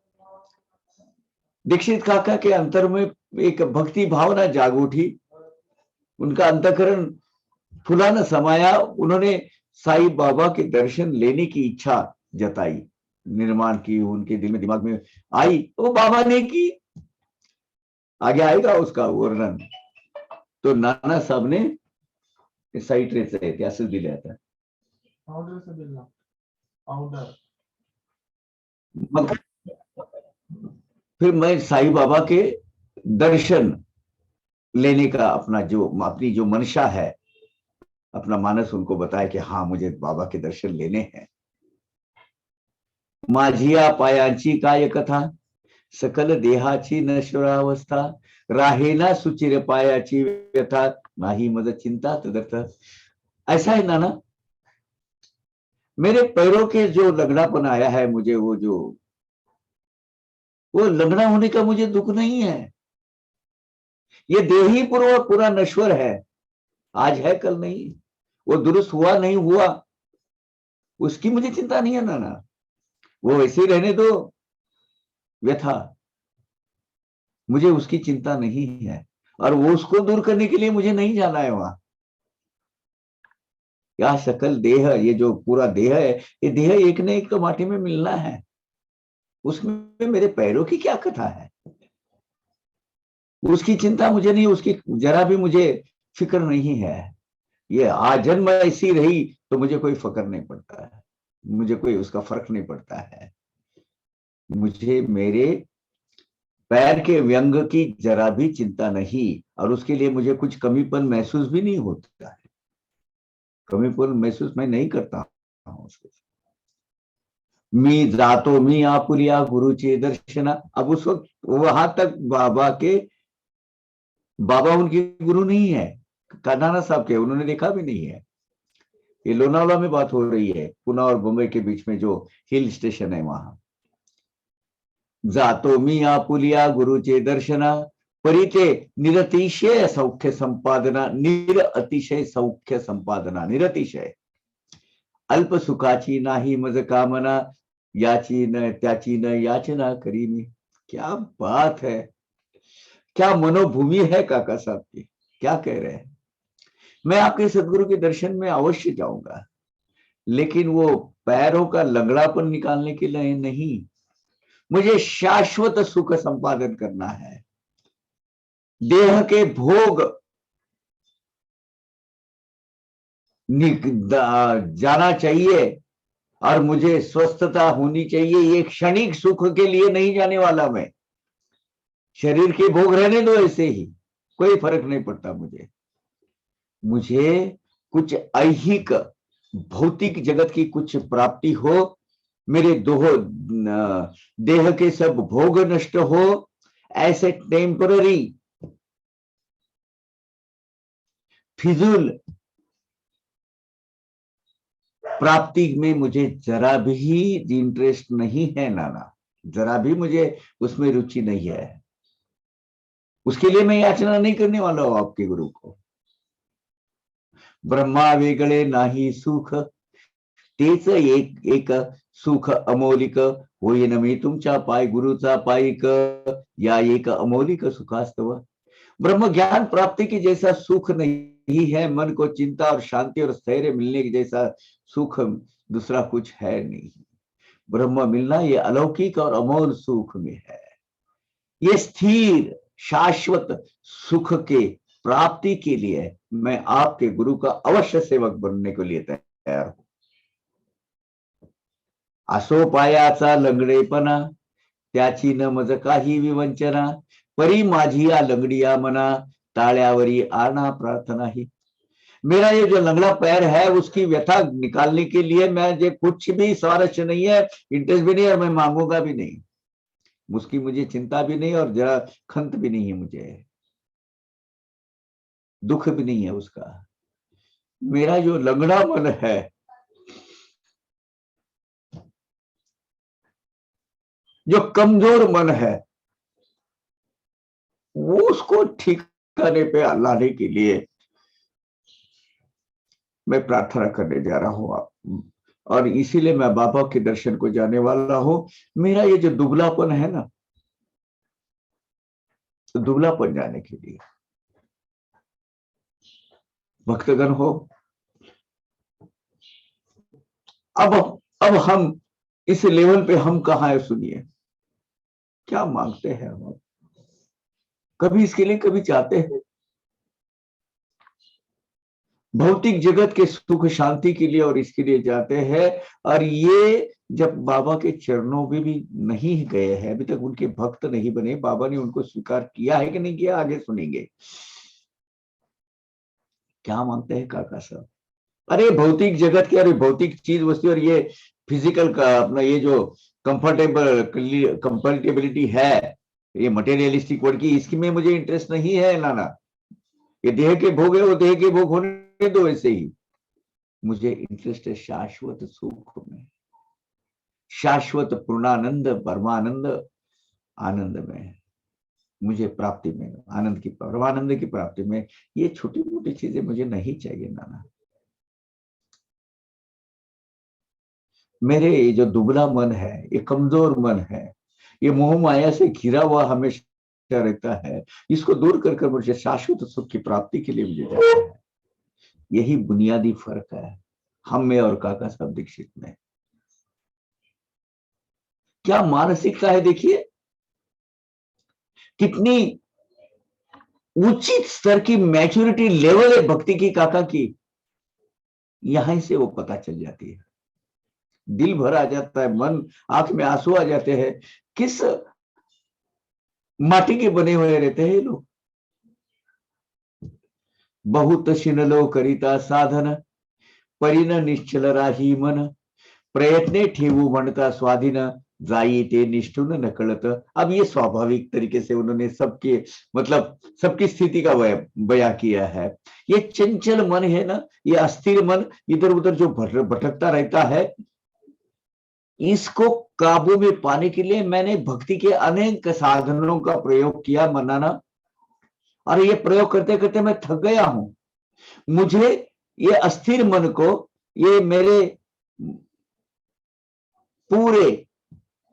दीक्षित काका के अंतर में एक भक्ति भावना जाग उठी, उनका अंतःकरण फुलाना समाया। उन्होंने साई बाबा के दर्शन लेने की इच्छा जताई, निर्माण की, उनके दिल में दिमाग में आई, वो बाबा ने की। आगे आएगा उसका वर्णन। तो नाना साहब ने साइट रेट आहे ते असंच दिले आता मग फिर मैं साई बाबा के दर्शन लेने का अपनी जो मंशा है, अपना मानस उनको बताया कि हाँ मुझे बाबा के दर्शन लेने हैं। माझिया पायांची काय कथा, सकल देहाची नश्वरावस्था, राहेना सुचिर पायाची व्यथा, नाही मज चिंता तदर्थ। ऐसा है नाना, मेरे पैरों के जो लगड़ापन आया है मुझे, वो लगड़ा होने का मुझे दुख नहीं है। ये देह ही पूरा पूरा नश्वर है, आज है कल नहीं। वो दुरुस्त हुआ नहीं हुआ उसकी मुझे चिंता नहीं है नाना, वो वैसे ही रहने दो व्यथा, मुझे उसकी चिंता नहीं है। और वो उसको दूर करने के लिए मुझे नहीं जाना है वहां। यह सकल देह, ये जो पूरा देह है, ये देह एक न एक तो माटी में मिलना है। उसमें मेरे पैरों की क्या कथा है, उसकी चिंता मुझे नहीं, उसकी जरा भी मुझे फिक्र नहीं है। ये आजन्म ऐसी रही तो मुझे कोई फर्क नहीं पड़ता है, मुझे कोई उसका फर्क नहीं पड़ता है। मुझे मेरे पैर के व्यंग की जरा भी चिंता नहीं, और उसके लिए मुझे कुछ कमीपन महसूस भी नहीं होता है। कमीपन महसूस मैं नहीं करता हूं उसके। मी जातो मी आपुलिया गुरुचे दर्शना। अब उस वक्त वहां तक बाबा उनके गुरु नहीं है, कान्हाना साहब के, उन्होंने देखा भी नहीं है। ये लोनावाला में बात हो रही है, पुणे और बम्बई के बीच में जो हिल स्टेशन है वहां। जातो मी आपुलिया गुरुचे दर्शना, परिते निरतिशय सौख्य संपादना, अतिशय सौख्य संपादना, निरतिशय अल्प सुखाची नाही मज कामना, याची न त्याची न याचना करी मी। क्या बात है, क्या मनोभूमि है काका साहब की, क्या कह रहे हैं। मैं आपके सदगुरु के दर्शन में अवश्य जाऊंगा, लेकिन वो पैरों का लंगड़ापन निकालने के लिए नहीं, मुझे शाश्वत सुख संपादन करना है। देह के भोग जाना चाहिए, और मुझे स्वस्थता होनी चाहिए। ये क्षणिक सुख के लिए नहीं जाने वाला मैं। शरीर के भोग रहने दो ऐसे ही, कोई फर्क नहीं पड़ता मुझे। मुझे कुछ ऐहिक भौतिक जगत की कुछ प्राप्ति हो, मेरे देह के सब भोग नष्ट हो, ऐसे टेम्पररी फिजूल प्राप्ति में मुझे जरा भी इंटरेस्ट नहीं है नाना, जरा भी मुझे उसमें रुचि नहीं है। उसके लिए मैं याचना नहीं करने वाला हूं आपके गुरु को। ब्रह्मा वेगळे नाही सुख, तेच एक एक सुख अमौलिक, होईन मी तुमच्या पाय गुरुचा पायिक, या एक अमौलिक सुखास्तव। ब्रह्म ज्ञान प्राप्ति की जैसा सुख नहीं है, मन को चिंता और शांति और स्थैर्य मिलने की जैसा सुख दूसरा कुछ है नहीं। ब्रह्म मिलना ये अलौकिक और अमोल सुख में है। ये स्थिर शाश्वत सुख के प्राप्ति के लिए मैं आपके गुरु का अवश्य सेवक बनने के लिए तैयार हूं। असो पायाचा लंगडेपणा, त्याची न मज काही विवंचना, परी माझी या लंगडिया मना, ताळ्यावरी आना प्रार्थना ही। मेरा ये जो लंगड़ा पैर है उसकी व्यथा निकालने के लिए मैं जो कुछ भी स्वारस्य नहीं है, इंटरेस्ट भी नहीं, और मैं मांगूंगा भी नहीं। उसकी मुझे चिंता भी नहीं, और जरा खंत भी नहीं है, मुझे दुख भी नहीं है उसका। मेरा जो लंगड़ा मन है, जो कमजोर मन है, वो उसको ठीक करने पे लाने के लिए मैं प्रार्थना करने जा रहा हूं आप, और इसीलिए मैं बाबा के दर्शन को जाने वाला हूं। मेरा ये जो दुबलापन है ना, तो दुबलापन जाने के लिए भक्तगण हो, अब हम इस लेवल पे हम कहाँ है, सुनिए क्या मांगते हैं हम, कभी इसके लिए कभी चाहते हैं। भौतिक जगत के सुख शांति के लिए और इसके लिए जाते हैं, और ये जब बाबा के चरणों में भी नहीं गए हैं, अभी तक उनके भक्त नहीं बने, बाबा ने उनको स्वीकार किया है कि नहीं किया, आगे सुनेंगे। क्या मांगते हैं काका साहब, अरे भौतिक जगत के, अरे भौतिक चीज वस्तु, और ये फिजिकल का अपना ये जो कंफर्टेबिलिटी है, ये मटेरियलिस्टिक वर्ड की, इसकी में मुझे इंटरेस्ट नहीं है नाना। ये देह के भोग है, वो देह के भोग होने दो ऐसे ही। मुझे इंटरेस्ट है शाश्वत सुख में, शाश्वत पूर्णानंद परमानंद आनंद में, मुझे प्राप्ति में, आनंद की परमानंद की प्राप्ति में। ये छोटी मोटी चीजें मुझे नहीं चाहिए नाना। मेरे ये जो दुबला मन है, ये कमजोर मन है, ये मोह माया से घिरा हुआ हमेशा रहता है, इसको दूर कर कर मुझे शाश्वत सुख की प्राप्ति के लिए मुझे जाना है। यही बुनियादी फर्क है हम में और काका साहब दीक्षित में। क्या मानसिकता है देखिए, कितनी उचित स्तर की मैच्योरिटी लेवल है भक्ति की काका की, यहां से वो पता चल जाती है। दिल भर आ जाता है, मन, आंख में आंसू आ जाते हैं। किस माटी के बने हुए रहते हैं ये लोग। बहुत शिनलो करिता साधन, परिन निश्चल राही मन, प्रयत्ने ठेवू म्हणता स्वाधीन, जाई ते निष्ठुन न कळत। अब ये स्वाभाविक तरीके से उन्होंने सबके मतलब सबकी स्थिति का बयां किया है। ये चंचल मन है ना, ये अस्थिर मन, इधर उधर जो भटकता रहता है, इसको काबू में पाने के लिए मैंने भक्ति के अनेक साधनों का प्रयोग किया मनाना। और ये प्रयोग करते करते मैं थक गया हूं। मुझे ये अस्थिर मन को, ये मेरे पूरे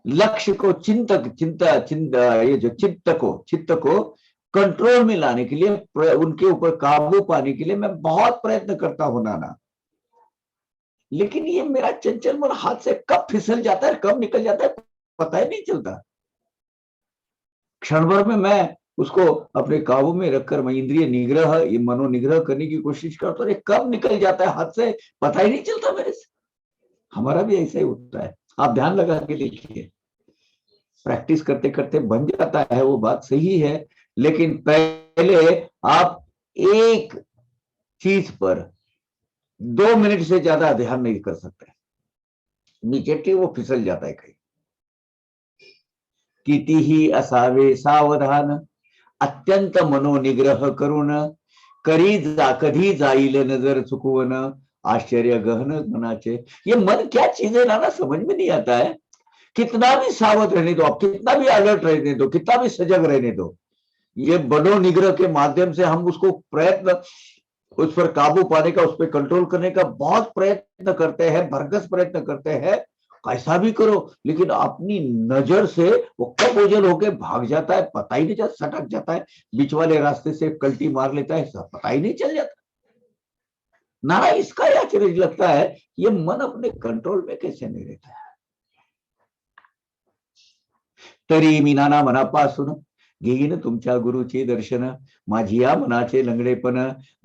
लक्ष्य को, ये जो चित्त को कंट्रोल में लाने के लिए, उनके ऊपर काबू पाने के लिए मैं बहुत प्रयत्न करता हूं नाना। लेकिन ये मेरा चंचल मन हाथ से कब फिसल जाता है, कब निकल जाता है, पता ही नहीं चलता। क्षण भर में मैं उसको अपने काबू में रखकर मैं इंद्रिय निग्रह, ये मनोनिग्रह करने की कोशिश करता हूँ, कब निकल जाता है हाथ से पता ही नहीं चलता मेरे से। हमारा भी ऐसा ही होता है, आप ध्यान लगा के देखिए। प्रैक्टिस करते करते बन जाता है, वो बात सही है। लेकिन पहले आप एक चीज पर 2 मिनट से ज्यादा ध्यान नहीं कर सकते, इमीडिएटली वो फिसल जाता है कहीं। कितीही असावे सावधान, अत्यंत मनोनिग्रह करून, कधी जाईल नजर चुकवन, आश्चर्य गहन मनाचे। ये मन क्या चीज है ना, समझ में नहीं आता है। कितना भी सावध रहने दो आप, कितना भी अलर्ट रहने दो, कितना भी सजग रहने दो, ये मनोनिग्रह के माध्यम से हम उसको प्रयत्न, उस पर काबू पाने का, उस पर कंट्रोल करने का बहुत प्रयत्न करते हैं, भरगस प्रयत्न करते हैं, कैसा भी करो, लेकिन अपनी नजर से वो कब ओझल होके भाग जाता है पता ही नहीं चलता, सटक जाता है, बीच वाले रास्ते से कल्टी मार लेता है, सब पता ही नहीं चल जाता। नारा इसका आश्चर्य लगता है, ये मन अपने कंट्रोल में कैसे नहीं रहता है। तरी मी नाना मनापासून घेईन तुमच्या गुरुचे दर्शन, माझी या मनाचे लंगडेपण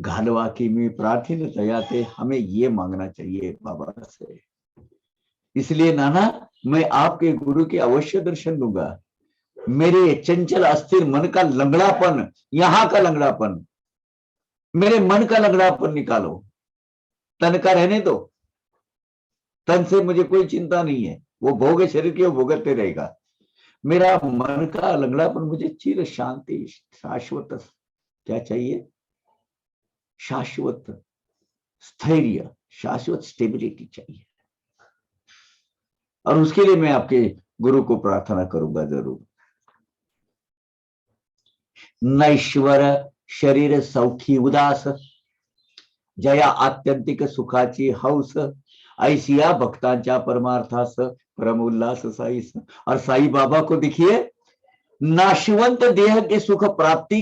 घालवा की मी प्रार्थीन तयाते। हमें ये मांगना चाहिए बाबा से। इसलिए नाना, मैं आपके गुरु के अवश्य दर्शन दूंगा। मेरे चंचल अस्थिर मन का लंगड़ापन, यहां का लंगड़ापन, मेरे मन का लंगड़ापन निकालो। तन का रहने दो, तन से मुझे कोई चिंता नहीं है, वो भोगे शरीर के, वो भोगते रहेगा। मेरा मन का लंगड़ापन मुझे चिर शांति, शाश्वत क्या चाहिए, शाश्वत स्थैर्य, शाश्वत स्टेबिलिटी चाहिए। और उसके लिए मैं आपके गुरु को प्रार्थना करूंगा जरूर। नैश्वर शरीर सौखी उदास, जया आत्यंतिक सुखाची हौस, ऐसिया भक्तांच्या परमार्थास परम उल्लास साईस। और साई बाबा को देखिए, नाशवंत देह के सुख प्राप्ति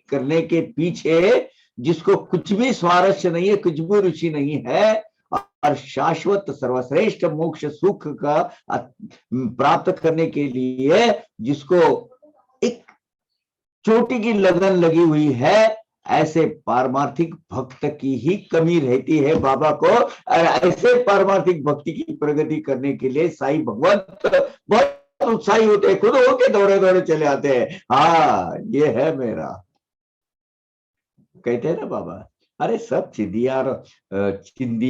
करने के पीछे जिसको कुछ भी स्वारस्य नहीं है, कुछ भी रुचि नहीं है, और शाश्वत सर्वश्रेष्ठ मोक्ष सुख का प्राप्त करने के लिए जिसको एक चोटी की लगन लगी हुई है, ऐसे पारमार्थिक भक्त की ही कमी रहती है बाबा को। ऐसे पारमार्थिक भक्ति की प्रगति करने के लिए साईं भगवंत बहुत उत्साही होते हैं, खुद होके दौड़े दौड़े चले आते हैं। हाँ, ये है मेरा, कहते हैं ना बाबा, अरे सब चिंदी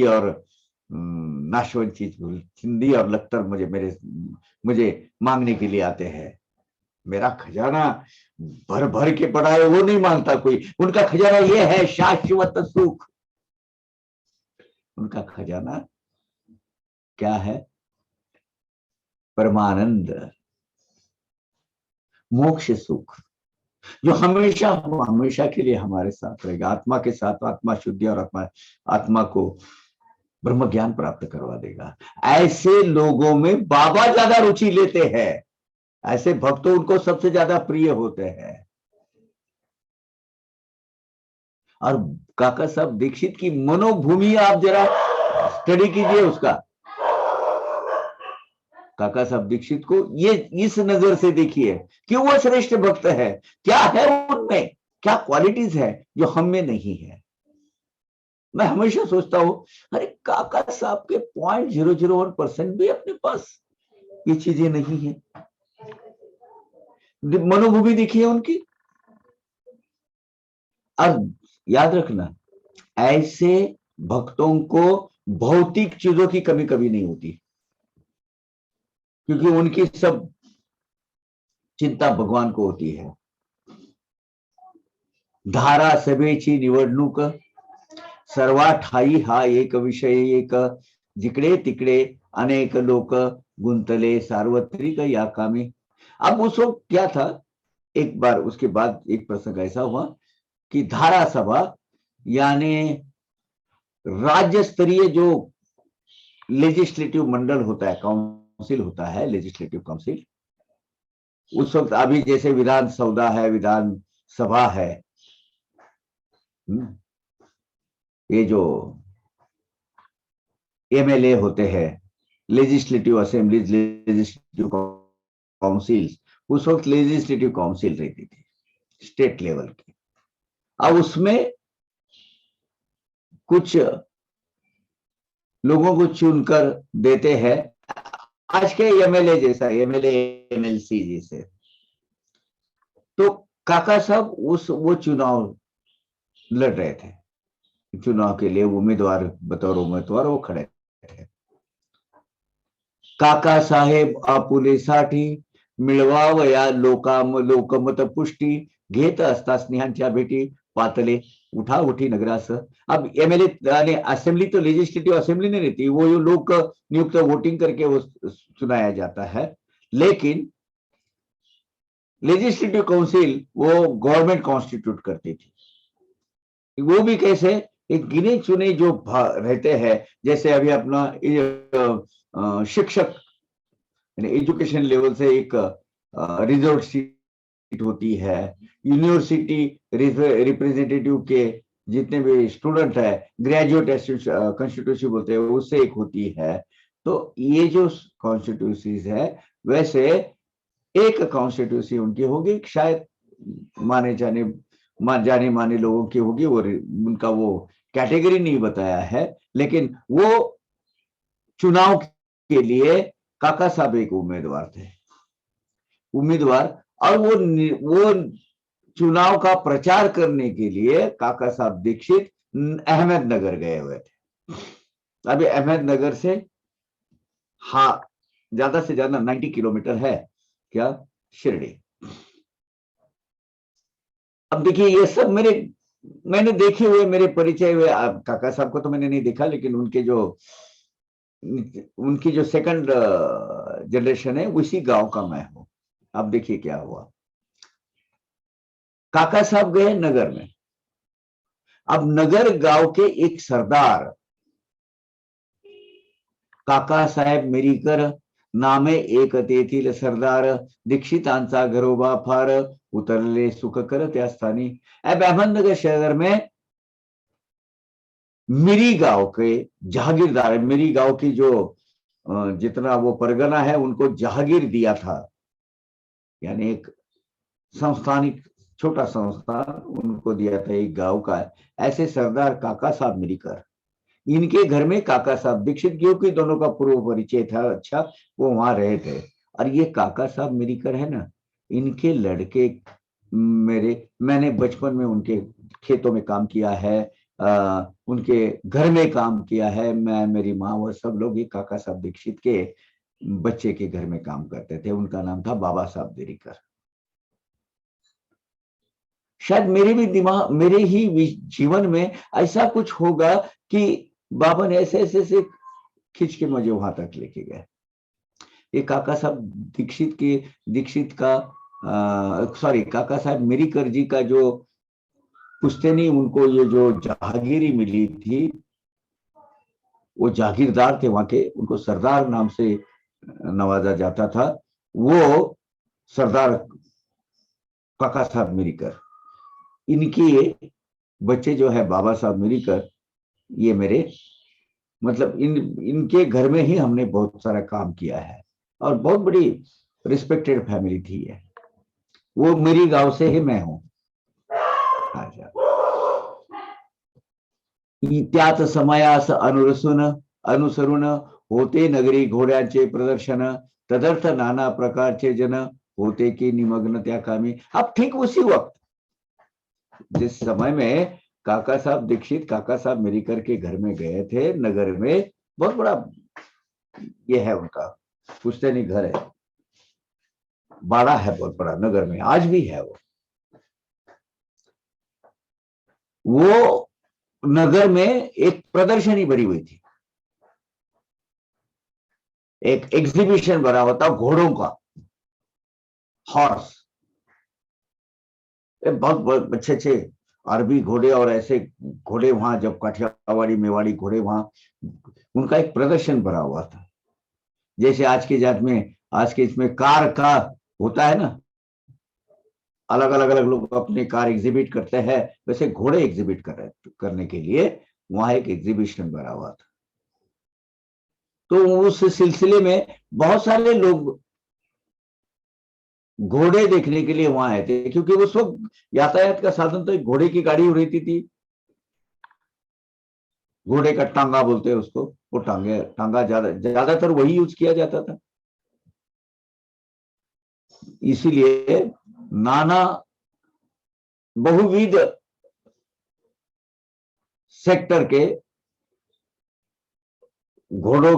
और नाशवन चीज, चिंदी और लख्तर मुझे मांगने के लिए आते हैं। मेरा खजाना भर भर के पड़ा है, वो नहीं मांगता कोई। उनका खजाना ये है शाश्वत सुख, उनका खजाना क्या है? परमानंद, मोक्ष सुख, जो हमेशा हमेशा के लिए हमारे साथ रहेगा, आत्मा के साथ, आत्मा शुद्धि और आत्मा आत्मा को ब्रह्म ज्ञान प्राप्त करवा देगा। ऐसे लोगों में बाबा ज्यादा रुचि लेते हैं, ऐसे भक्तों उनको सबसे ज्यादा प्रिय होते हैं। और काका साहब दीक्षित की मनोभूमि आप जरा स्टडी कीजिए उसका। काका साहब दीक्षित को ये इस नजर से देखिए कि वो श्रेष्ठ भक्त है, क्या है उनमें, क्या क्वालिटीज है जो हम में नहीं है। मैं हमेशा सोचता हूं, अरे काका साहब के 0.001% भी अपने पास ये चीजें नहीं है। मनोभूमि देखिए उनकी। अब याद रखना, ऐसे भक्तों को भौतिक चीजों की कमी कभी नहीं होती, क्योंकि उनकी सब चिंता भगवान को होती है। धारासभेची निवडणूक, सर्वा ठाई हा एक विषय एक, जिकडे तिकडे अनेक लोक गुंतले सार्वत्रिक या कामी। अब उस वक्त क्या था, एक बार उसके बाद एक प्रसंग ऐसा हुआ कि धारा सभा यानी राज्य स्तरीय जो लेजिस्लेटिव मंडल होता है, काउंसिल होता है, लेजिस्लेटिव काउंसिल, उस वक्त अभी जैसे विधान सौदा है, विधान सभा है, ये जो एमएलए होते हैं, लेजिस्लेटिव असेंबलीज, लेजिस्लेटिव काउंसिल, उस वक्त लेजिस्लेटिव काउंसिल रहती थी स्टेट लेवल की। अब उसमें कुछ लोगों को चुनकर देते हैं, आज के एमएलए जैसा, एमएलए एमएलसी जैसे। तो काका साहब वो चुनाव लड़ रहे थे, चुनाव के लिए उम्मीदवार, बतौर उम्मीदवार वो खड़े थे। काका साहेब आपुलेसाठी मिळवावया लोकमत पुष्टी, घेत असता स्नेहांच्या भेटी पातले उठा उठी नगरास। अब एमएलए असेंबली तो लेजिस्लेटिव असेंबली नहीं रहती, वो लोग नियुक्त वोटिंग करके वो चुनाया जाता है, लेकिन लेजिस्लेटिव काउंसिल वो गवर्नमेंट कॉन्स्टिट्यूट करती थी। वो भी कैसे, एक गिने चुने जो रहते हैं, जैसे अभी अपना शिक्षक एजुकेशन लेवल से एक रिजर्व सीट होती है, यूनिवर्सिटी रिप्रेजेंटेटिव के जितने भी स्टूडेंट है, ग्रेजुएट कॉन्स्टिट्यूंसी बोलते हैं, उससे एक होती है। तो ये जो कॉन्स्टिट्यूंसीज है, वैसे एक कॉन्स्टिट्यूंसी उनकी होगी, शायद जाने माने लोगों की होगी, वो उनका वो कैटेगरी नहीं बताया है, लेकिन वो चुनाव के लिए काका साहब एक उम्मीदवार थे, और वो चुनाव का प्रचार करने के लिए काका साहब दीक्षित अहमदनगर गए हुए थे। अभी अहमदनगर से हाँ ज्यादा से ज्यादा 90 किलोमीटर है क्या, शिरडी। अब देखिए ये सब मैंने देखे हुए, मेरे परिचय हुए, काका साहब को तो मैंने नहीं देखा, लेकिन उनकी जो सेकंड जनरेशन है उसी गांव का मैं हूं। अब देखिए क्या हुआ, काका साहब गए नगर में। अब नगर गांव के एक सरदार, काका साहेब मेरीकर नामे एक तेथील सरदार, दीक्षितांचा घरोबा फार उतरले सुख कर त्या स्थानी। अब अहमदनगर शहर में मिरी गांव के जहागीरदार, मिरी गांव की जो जितना वो परगना है उनको जहागीर दिया था, यानी एक संस्थानिक छोटा संस्थान उनको दिया था एक गांव का। ऐसे सरदार काका साहब मिरीकर, इनके घर में काका साहब दीक्षित, क्योंकि दोनों का पूर्व परिचय था अच्छा, वो वहां रहे थे। और ये काका साहब मिरीकर है ना, इनके लड़के मैंने बचपन में उनके खेतों में काम किया है, उनके घर में काम किया है, मैं, मेरी माँ, वो सब लोग ये काका साहब दीक्षित के बच्चे के घर में काम करते थे। उनका नाम था बाबा साहब देरीकर। शायद मेरे ही जीवन में ऐसा कुछ होगा कि बाबा ने ऐसे ऐसे ऐसे खींच के मुझे वहां तक लेके गए। ये काका साहब दीक्षित का सॉरी काका साहब मिरीकर जी का जो पुश्तैनी उनको ये जो जहांगीरी मिली थी, वो जागीरदार थे वहां के, उनको सरदार नाम से नवाजा जाता था। वो सरदार काका साहब मिरीकर, इनके बच्चे जो है बाबा साहब मिरीकर, ये मेरे मतलब इनके घर में ही हमने बहुत सारा काम किया है, और बहुत बड़ी रिस्पेक्टेड फैमिली थी ये। वो मेरी गांव से ही मैं हूं। अच्छा, त्याच समयास अनुसरून होते नगरी घोड्यांचे प्रदर्शन, तदर्थ नाना प्रकारचे जन होते की निमग्न त्या कामी। अब ठीक उसी वक्त जिस समय में काका साहब दीक्षित काका साहब मिरीकर के घर में गए थे नगर में, बहुत बड़ा ये है उनका पुश्तैनी घर है, बाड़ा है बहुत बड़ा नगर में, आज भी है वो नगर में एक प्रदर्शनी भरी हुई थी, एक एग्जीबिशन भरा होता घोड़ों का, हॉर्स, बहुत अच्छे अच्छे अरबी घोड़े और ऐसे घोड़े वहां, जब काठियावाड़ी मेवाड़ी घोड़े वहां, उनका एक प्रदर्शन भरा हुआ था। जैसे आज के जात में, आज के इसमें कार का होता है ना, अलग अलग अलग लोग अपने कार एग्जिबिट करते हैं, वैसे घोड़े एग्जिबिट करने के लिए वहां एक एग्जीबिशन भरा हुआ था। तो उस सिलसिले में बहुत सारे लोग घोड़े देखने के लिए वहां आए थे, क्योंकि उस वक्त यातायात का साधन तो एक घोड़े की गाड़ी हो रही थी, घोड़े का टांगा बोलते हैं उसको, वो टांगा ज्यादातर वही यूज किया जाता था। इसीलिए नाना बहुविध सेक्टर के घोड़ों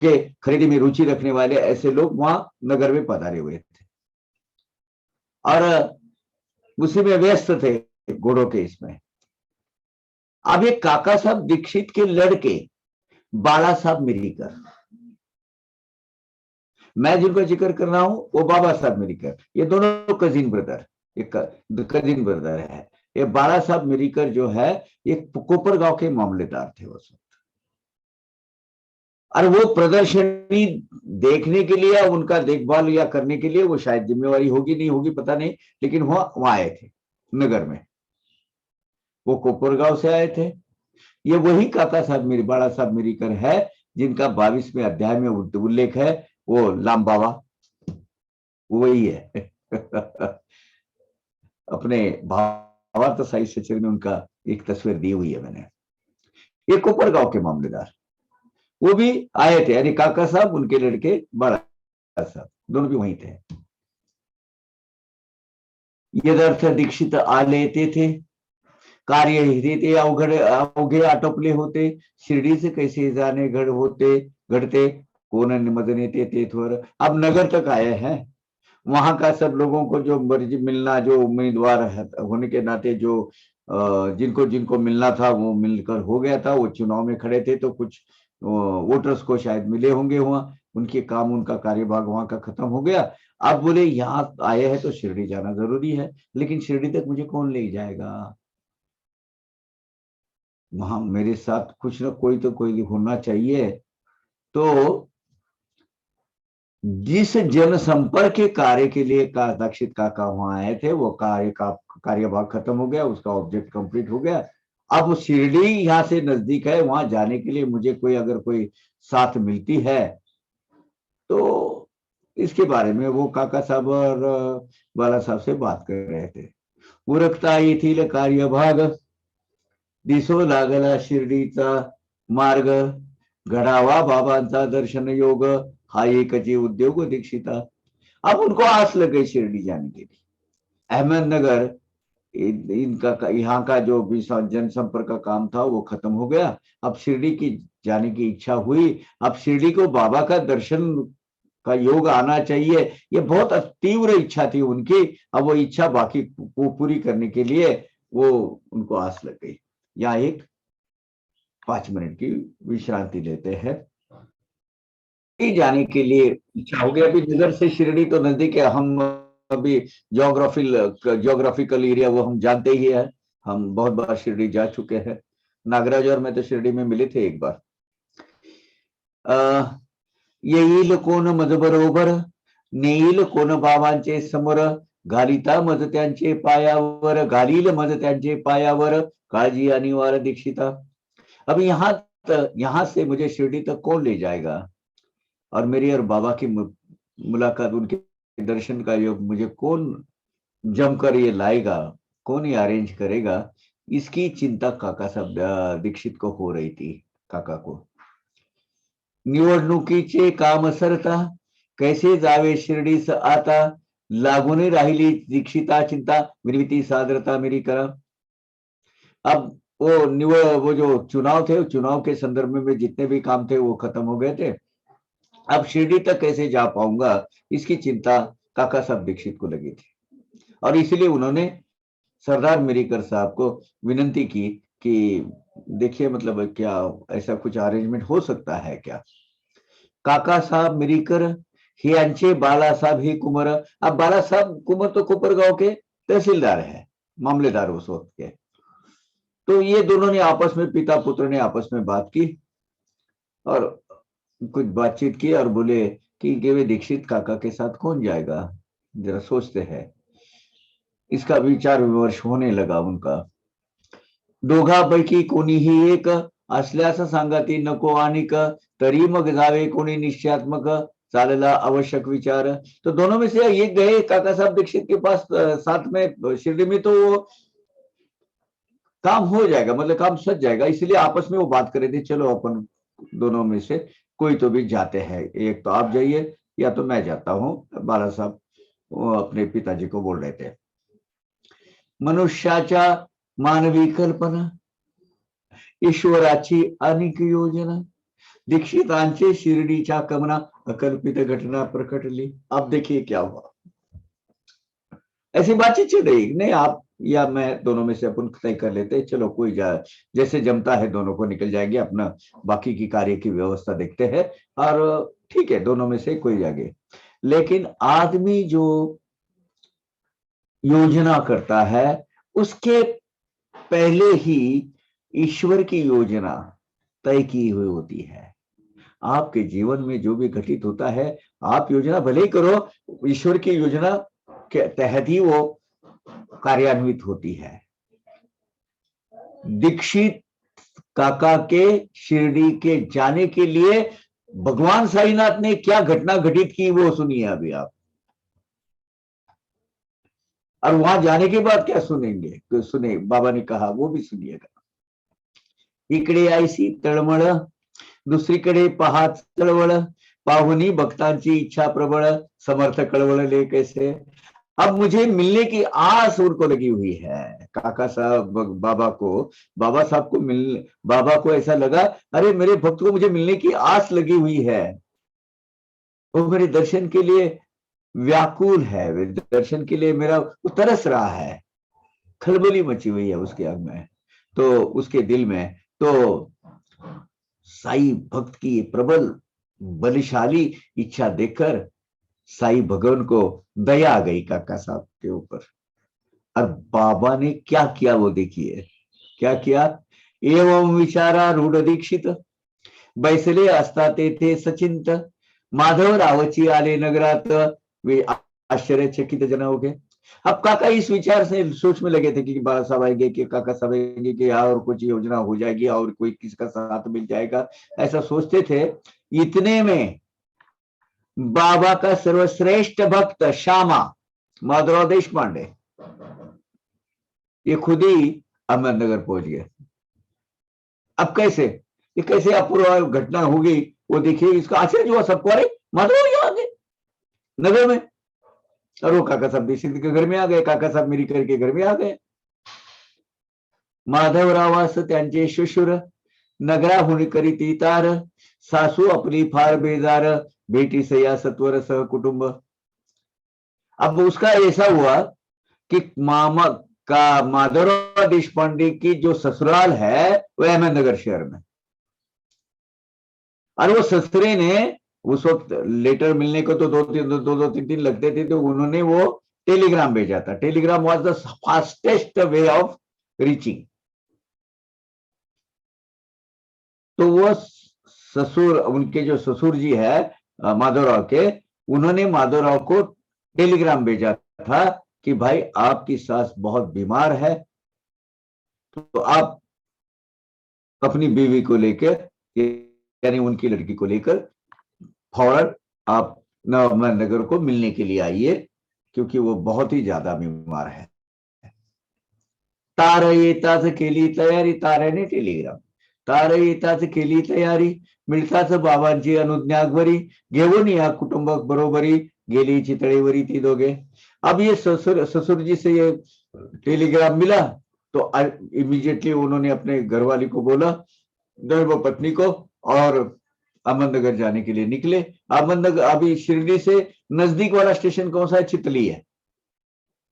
के खरीदी में रुचि रखने वाले ऐसे लोग वहां नगर में पधारे हुए थे, और उसी में व्यस्त थे घोड़ों के इसमें। अब ये काका साहब दीक्षित के लड़के बाला साहब मिरीकर, मैं जिनको जिक्र कर रहा हूं वो बाबा साहब मिरीकर, ये दोनों कजिन ब्रदर, एक कजिन ब्रदर है। ये बाला साहब मिरीकर जो है ये कोपर गांव के मामलेदार थे उस वक्त, और वो प्रदर्शनी देखने के लिए, उनका देखभाल या करने के लिए, वो शायद जिम्मेवारी होगी नहीं होगी पता नहीं, लेकिन वहां आए थे नगर में, वो कोपरगांव से आए थे। ये वही काका साहब मेरी बाड़ा साहब मिरीकर है जिनका 22वें अध्याय में उल्लेख है, वो लाम बाबा वही है। अपने भावार्थ साहित्य सचिव में उनका एक तस्वीर दी हुई है मैंने। ये कोपरगांव के मामलेदार वो भी आए थे, यानी काका साहब उनके लड़के बड़ा साहब दोनों भी वहीं थे। यदर्थ दीक्षित आ लेते थे, कार्य हिते अवघे आटोपले होते, शिर्डी से कैसे जाने घड़ते कोन निमदने ते थोर। अब नगर तक आए हैं, वहां का सब लोगों को जो मर्जी मिलना, जो उम्मीदवार होने के नाते जो जिनको जिनको मिलना था वो मिलकर हो गया था। वो चुनाव में खड़े थे तो कुछ वोटर्स को शायद मिले होंगे वहां, उनके काम उनका कार्यभाग वहां का खत्म हो गया। अब बोले यहाँ आए हैं तो शिरडी जाना जरूरी है, लेकिन शिरडी तक मुझे कौन ले जाएगा, वहां मेरे साथ कुछ ना कोई तो कोई होना चाहिए। तो जिस जनसंपर्क के कार्य के लिए दीक्षित काका वहां आए थे, वो कार्यभाग खत्म हो गया, उसका ऑब्जेक्ट कंप्लीट हो गया। अब शिरडी यहाँ से नजदीक है, वहां जाने के लिए मुझे कोई अगर कोई साथ मिलती है तो इसके बारे में वो काका साहब और बाला साहब से बात कर रहे थे। उरकता येथील कार्यभाग, दिसो लागला शिर्डीचा मार्ग, घडावा बाबांचा दर्शन योग, हा एकची उद्योग दीक्षिता। अब उनको आस लग गई शिरडी जाने के लिए। अहमदनगर इनका यहाँ का जो भी जनसंपर्क का काम था वो खत्म हो गया, अब शिरडी की जाने की इच्छा हुई। अब शिरडी को बाबा का दर्शन का योग आना चाहिए, ये बहुत तीव्र इच्छा थी उनकी। अब वो इच्छा बाकी पूरी करने के लिए वो उनको आस लग गई। यहाँ एक 5 मिनट की विश्रांति लेते हैं। जाने के लिए इच्छा हो गई। अभी नगर से शिरडी तो नजदीक है, हम अभी ज्योग्राफिकल एरिया वो हम जानते ही है। हम बहुत बार शिरडी जा चुके हैं। नागराज और मैं तो शिरडी में मिले थे एक बार। येईल कोण मज बरोबर, नेईल कोण बाबांचे समोर, घालिता मज त्यांचे पायावर, घालील मज त्यांचे पायावर, काळजी अनिवार्य दीक्षिता। अब यहाँ से मुझे शिरडी तक कौन ले जाएगा, और मेरी और बाबा की मुलाकात, उनके दर्शन का योग मुझे कौन जमकर ये लाएगा, कौन ये अरेंज करेगा, इसकी चिंता काका साहब दीक्षित को हो रही थी। काका को निवडणुकीचे काम सरता, कैसे जावे शिर्डीस आता, लागून राहिली दीक्षिता चिंता, विनती सादरता मेरी करा। अब वो जो चुनाव थे, चुनाव के संदर्भ में जितने भी काम थे वो खत्म हो गए थे। अब शिरडी तक कैसे जा पाऊंगा, इसकी चिंता काका साहब दीक्षित को लगी थी, और इसलिए उन्होंने सरदार मिरीकर साहब को विनती की कि देखिए, मतलब क्या ऐसा कुछ अरेंजमेंट हो सकता है क्या। काका साहब मिरीकर हे यांचे बालासाहेब हे कुंवर। अब बालासाहेब कुंवर तो कोपरगांव के तहसीलदार है, मामलेदार उस वक्त के। तो ये दोनों ने आपस में, पिता पुत्र ने आपस में बात की और कुछ बातचीत की और बोले कि वे दीक्षित काका के साथ कौन जाएगा, जरा सोचते हैं। इसका विचार विमर्श होने लगा उनका। दोघांपैकी कोणीही एक असल्यास सांगती नको अनिक, तरी मग जावे कोणी निश्चयात्मक, चालला आवश्यक विचार। तो दोनों में से एक गए काका साहब दीक्षित के पास साथ में शिरडी में, तो काम हो जाएगा, मतलब काम सज जाएगा। इसलिए आपस में वो बात कर रहे थे, चलो अपन दोनों में से कोई तो भी जाते हैं, एक तो आप जाइए या तो मैं जाता हूं। बाला साहब वो अपने पिताजी को बोल रहे थे। मनुष्याच्या मानवी कल्पना, ईश्वराची अनेक योजना, दीक्षितांचे शिर्डीच्या कमना, अकल्पित घटना प्रकटली। अब देखिए क्या हुआ। ऐसी बातचीत चल रही, नहीं आप या मैं दोनों में से अपन तय कर लेते, चलो कोई जैसे जमता है दोनों को निकल जाएंगे, अपना बाकी की कार्य की व्यवस्था देखते हैं, और ठीक है दोनों में से कोई जागे। लेकिन आदमी जो योजना करता है उसके पहले ही ईश्वर की योजना तय की हुई होती है। आपके जीवन में जो भी घटित होता है, आप योजना भले ही करो, ईश्वर की योजना के तहत ही वो कार्यान्वित होती है। दीक्षित काका के शिरडी के जाने के लिए भगवान साईनाथ ने क्या घटना घटित की वो सुनिए अभी आप, और वहां जाने के बाद क्या सुनेंगे, तो सुने बाबा ने कहा वो भी सुनिएगा। इकडे ऐसी तळमळ, दुसरीकडे पहा चळवळ, पाहुनी भक्तांची इच्छा प्रबळ, समर्थ कळवळले कैसे। अब मुझे मिलने की आस उनको लगी हुई है। काका साहब बाबा साहब को बाबा को ऐसा लगा, अरे मेरे भक्त को मुझे मिलने की आस लगी हुई है, वो मेरे दर्शन के लिए व्याकुल है, दर्शन के लिए मेरा तरस रहा है। खलबली मची हुई है उसके अंग में, तो उसके दिल में। तो साई भक्त की प्रबल बलशाली इच्छा देखकर साई भगवान को दया आ गई काका साहब के ऊपर, और बाबा ने क्या किया वो देखिए। क्या किया। एवं विचारा रूढ दीक्षित, बैसले असता तेथे सचिंत, माधवरावची आले नगरात, वे आश्चर्यचकित जन हो गए। अब काका इस विचार से सोच में लगे थे कि बाबा साहब आएंगे, कि काका साहब आएंगे, कि और कुछ योजना हो जाएगी और कोई किसका साथ मिल जाएगा, ऐसा सोचते थे। इतने में बाबा का सर्वश्रेष्ठ भक्त श्यामा माधवराव देशपांडे, ये खुद ही अहमदनगर पहुंच गए। अब कैसे, ये कैसे अपूर्व घटना हो गई वो देखिए। इसका आश्चर्य हुआ सबको, अरे माधवराव यहाँ आ गए नगर में, और वो काका साहब दीक्षित के घर में आ गए, काका साहब मिरीकर के घर में आ गए। माधवरावास त्यांचे शुशुर, नगराहुन करीती तार, सासू अपनी फार बेजार, बेटी से या सत्वर सह कुटुंब। अब उसका ऐसा हुआ कि मामा का माधवराव देशपांडे की जो ससुराल है वो अहमदनगर शहर में, और वो ससुरे ने उस वक्त लेटर मिलने को तो दो तीन दिन लगते थे, तो उन्होंने वो टेलीग्राम भेजा था। Telegram was the fastest way of reaching. तो वो ससुर, उनके जो ससुर जी है माधवराव के, उन्होंने माधवराव को टेलीग्राम भेजा था कि भाई आपकी सास बहुत बीमार है, तो आप अपनी बीवी को लेकर, यानी उनकी लड़की को लेकर फौरन आप नगर को मिलने के लिए आइए, क्योंकि वो बहुत ही ज्यादा बीमार है। तारा येताच केली तयारी, ताऱ्याने टेलिग्राम, तारा येताच केली तयारी, मिळताच बाबांची अनुज्ञागवरी, घेऊन या कुटुंबक बरोबरी, गेली चितळीवरी ती दोघे। अब ये ससुर जी से ये टेलीग्राम मिला, तो इमीडिएटली उन्होंने अपने घरवाली को बोला, धर्म पत्नी को, और अहमदनगर जाने के लिए निकले। अहमदनगर अभी शिरडी से नजदीक वाला स्टेशन कौन सा है? चितली है।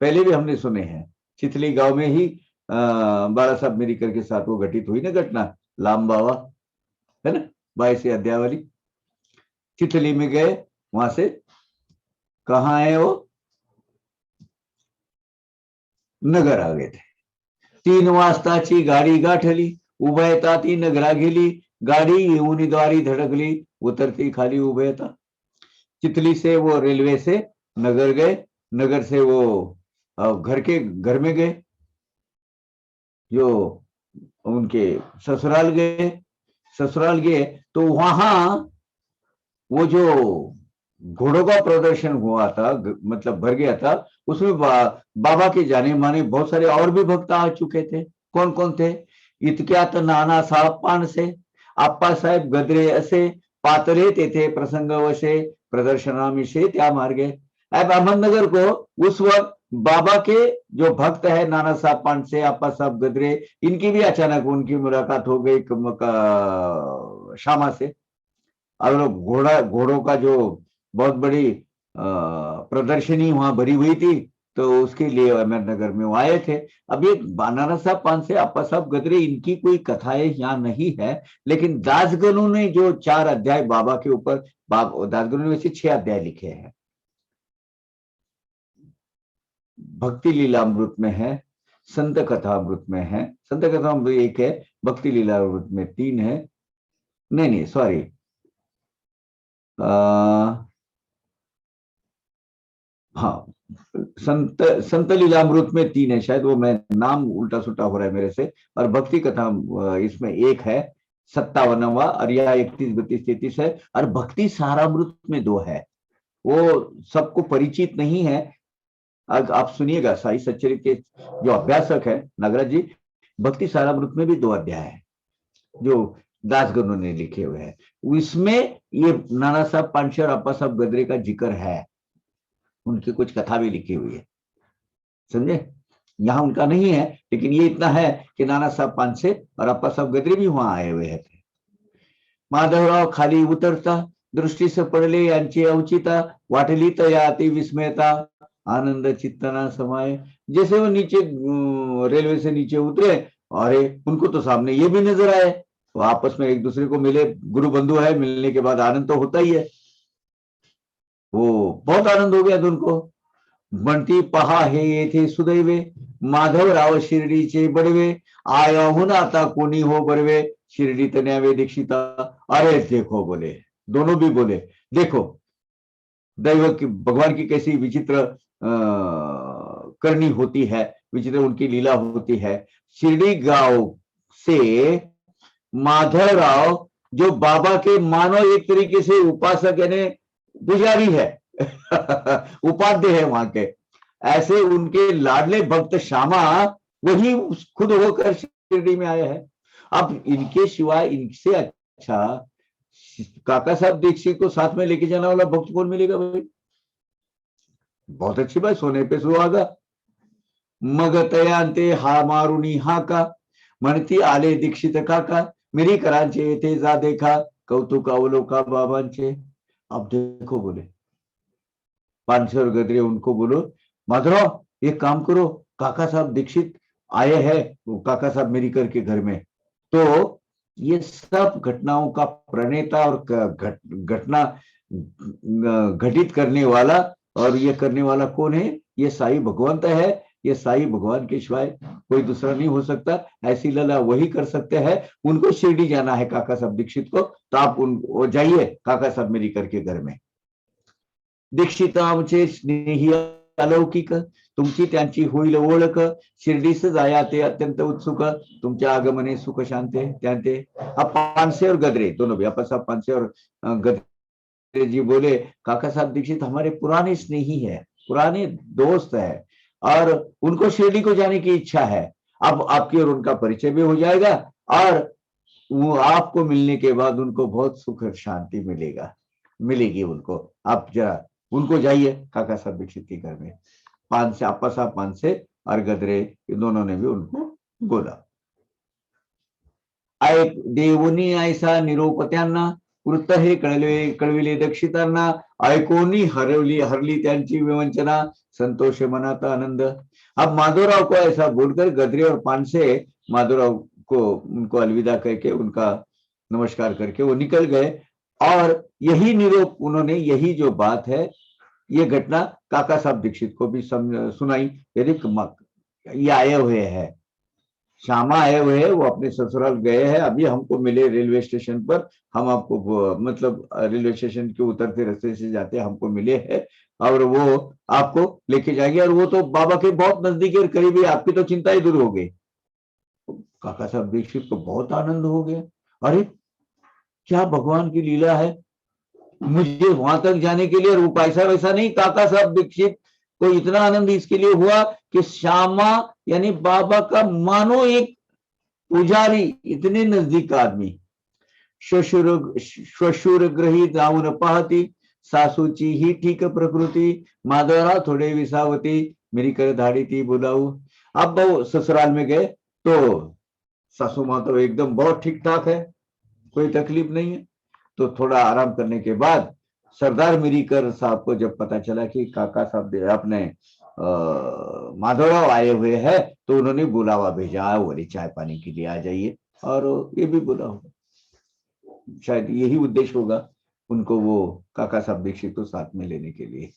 पहले भी हमने सुने हैं, चितली गांव में ही बाला साहब मेरिकर के साथ वो घटित हुई ना घटना, लाम बाबा है ना, 22 अध्याय वाली। चितली में गए, वहां से कहाँ आए वो? नगर आ गए थे। 3 वाजताची गाडी गाठली, उभयता ती नगरा गेली, गाडी येऊन द्वारी धडकली, उतरती खाली उभयता। चितली से वो रेलवे से नगर गए, नगर से वो घर में गए, जो उनके ससुराल गए। ससुराल गए तो वहां वो जो घोड़ों का प्रदर्शन हुआ था, मतलब भर गया था, उसमें बाबा के जाने माने बहुत सारे और भी भक्त आ चुके थे। कौन कौन थे? इतक्यात नाना साहब पानसे, आप्पा साहेब गद्रे असे, पातरे तेथे प्रसंग वसे, प्रदर्शनामिषे त्या मार्गे। अब अहमदनगर को उस वक्त बाबा के जो भक्त है नाना साहब पानसे, आप्पा साहब गद्रे, इनकी भी अचानक उनकी मुलाकात हो गई शामा से। और घोड़ों का जो बहुत बड़ी प्रदर्शनी वहां भरी हुई थी, तो उसके लिए अहमदनगर में वो आए थे। अब ये नाना साहब पानसे, अप्पा साहब गदरे, इनकी कोई कथाएं यहाँ नहीं है, लेकिन दासगणु ने जो 4 अध्याय बाबा के ऊपर, दासगणु ने वैसे 6 अध्याय लिखे हैं। भक्ति लीलामृत में है, संत कथामृत में है, संत कथामृत 1 है, भक्ति लीलामृत में 3 है, नहीं सॉरी, हाँ, संत लीलामृत में 3 है शायद, वो मैं नाम उल्टा सुल्टा हो रहा है मेरे से। और भक्ति कथा इसमें 1 है, 57वां, और यह 31, 32, 33 है। और भक्ति सारामृत में 2 है, वो सबको परिचित नहीं है। आप सुनिएगा, साई सच्चरित्र के जो अभ्यासक है नागराज जी, भक्ति सारामृत में भी 2 अध्याय है जो दासगणु ने लिखे हुए हैं। इसमें ये नाना साहब पानसे और अप्पा साहब गदरे का जिक्र है, उनकी कुछ कथा भी लिखी हुई है, समझे। यहाँ उनका नहीं है, लेकिन ये इतना है कि नाना साहब पानसे और अप्पा साहब गदरे भी वहां आए हुए थे। माधवराव खाली उतरता, दृष्टी से पडले यांची अवचिता, वाटली तया अति विस्मयता, आनंद चित्तना समाये। जैसे वो नीचे रेलवे से नीचे उतरे, अरे उनको तो सामने ये भी नजर आए, वो आपस में एक दूसरे को मिले, गुरु बंधु है, मिलने के बाद आनंद तो होता ही है। वो बहुत आनंद हो गया था उनको। म्हणती पहा हे येथे सुदैवे, माधवराव शिर्डीचे बडवे, आयाहून आता कोणी हो बरवे, शिर्डीत न्यावे दीक्षिता। अरे देखो, बोले दोनों भी बोले, देखो दैव की, भगवान की कैसी विचित्र करनी होती है, विचित्र उनकी लीला होती है। शिरडी गांव से माधवराव, जो बाबा के मानो एक तरीके से उपासक यानी पुजारी है उपाध्य है वहां के, ऐसे उनके लाडले भक्त श्यामा वही खुद होकर शिरडी में आए हैं। अब इनके सिवाय, इनसे अच्छा काका साहब दीक्षित को साथ में लेके जाने वाला भक्त कौन मिलेगा भाई? बहुत अच्छी बात, सोने पे सुहागा। मग तयांते हा मारुनी हा का, म्हणती आले दीक्षित काका, मेरी करांचे येथे जा देखा, कौतुक अवलोका बाबांचे। अब देखो, बोले पानसे और गदरे, उनको बोलो माधवराव एक काम करो, काका साहब दीक्षित आए हैं, काका साहब मेरिकर के घर में, तो ये सब घटनाओं का प्रणेता और घटना घटित करने वाला, और ये करने वाला कौन है? ये साई भगवंत है। ये साई भगवान के सिवाय कोई दूसरा नहीं हो सकता। ऐसी लीला वही कर सकते हैं। उनको शिरडी जाना है काका साहब दीक्षित को, तो आप वो जाइए काका साहब मेरी करके घर में। दीक्षित आमचे स्नेही अलौकिक, तुमची त्यांची होईल ओळख, शिर्डीस जाया ते अत्यंत उत्सुक, तुमच्या आगमने सुख शांते त्यांते। अब पानसे और गदरे दोनों भी, आपस साहब पानसे और गदरे जी बोले, काका साहब दीक्षित हमारे पुराने स्नेही है, पुराने दोस्त है, और उनको शिरडी को जाने की इच्छा है। अब आपकी और उनका परिचय भी हो जाएगा, और वो आपको मिलने के बाद उनको बहुत सुख और शांति मिलेगी उनको। आप जरा उनको जाइए काका साहब दीक्षित के घर में। पानसे, आपा साहब पानसे और गदरे, दोनों ने भी उनको बोला। ऐक देवनी ऐसा निरोप त्यांना, वृत्त हे कळविले दक्षितांना, ऐकोनी हरली त्यांची विवंचना, संतोष मनात आनंद। अब माधवराव को ऐसा बोलकर गदरे और पानसे माधवराव को उनको अलविदा करके, उनका नमस्कार करके वो निकल गए। और यही निरोप उन्होंने, यही जो बात है, ये घटना काका साहब दीक्षित को भी सुनाई। यदि ये आए हुए हैं, श्यामा आए हुए हैं, वो अपने ससुराल गए हैं, अभी हमको मिले रेलवे स्टेशन पर। हम आपको मतलब रेलवे स्टेशन के उतरते रास्ते से जाते हमको मिले हैं, और वो आपको लेके जाएंगे, और वो तो बाबा के बहुत नजदीक और करीबी, आपकी तो चिंता ही दूर हो गई। काका साहब दीक्षित को बहुत आनंद हो गया। अरे क्या भगवान की लीला है, मुझे वहां तक जाने के लिए, और वो पैसा वैसा नहीं, काका साहब दीक्षित को इतना आनंद इसके लिए हुआ कि श्यामा यानी बाबा का मानो एक पुजारी, इतने नजदीक का आदमी, श्वशुर ग्रही जाऊन पाहती, सासूची ही ठीक प्रकृति, माधवराव थोड़े विसावती, मेरी कर धाड़ी थी बुलाऊ। अब वो ससुराल में गए तो सासू माँ तो एकदम बहुत ठीक ठाक है, कोई तकलीफ नहीं है। तो थोड़ा आराम करने के बाद सरदार मिरीकर साहब को जब पता चला कि काका साहब अपने माधवराव आए हुए हैं, तो उन्होंने बुलावा भेजा, बोले चाय पानी के लिए आ जाइए, और ये भी बोला होगा, शायद यही उद्देश्य होगा उनको वो काका साहब दीक्षित को साथ में लेने के लिए।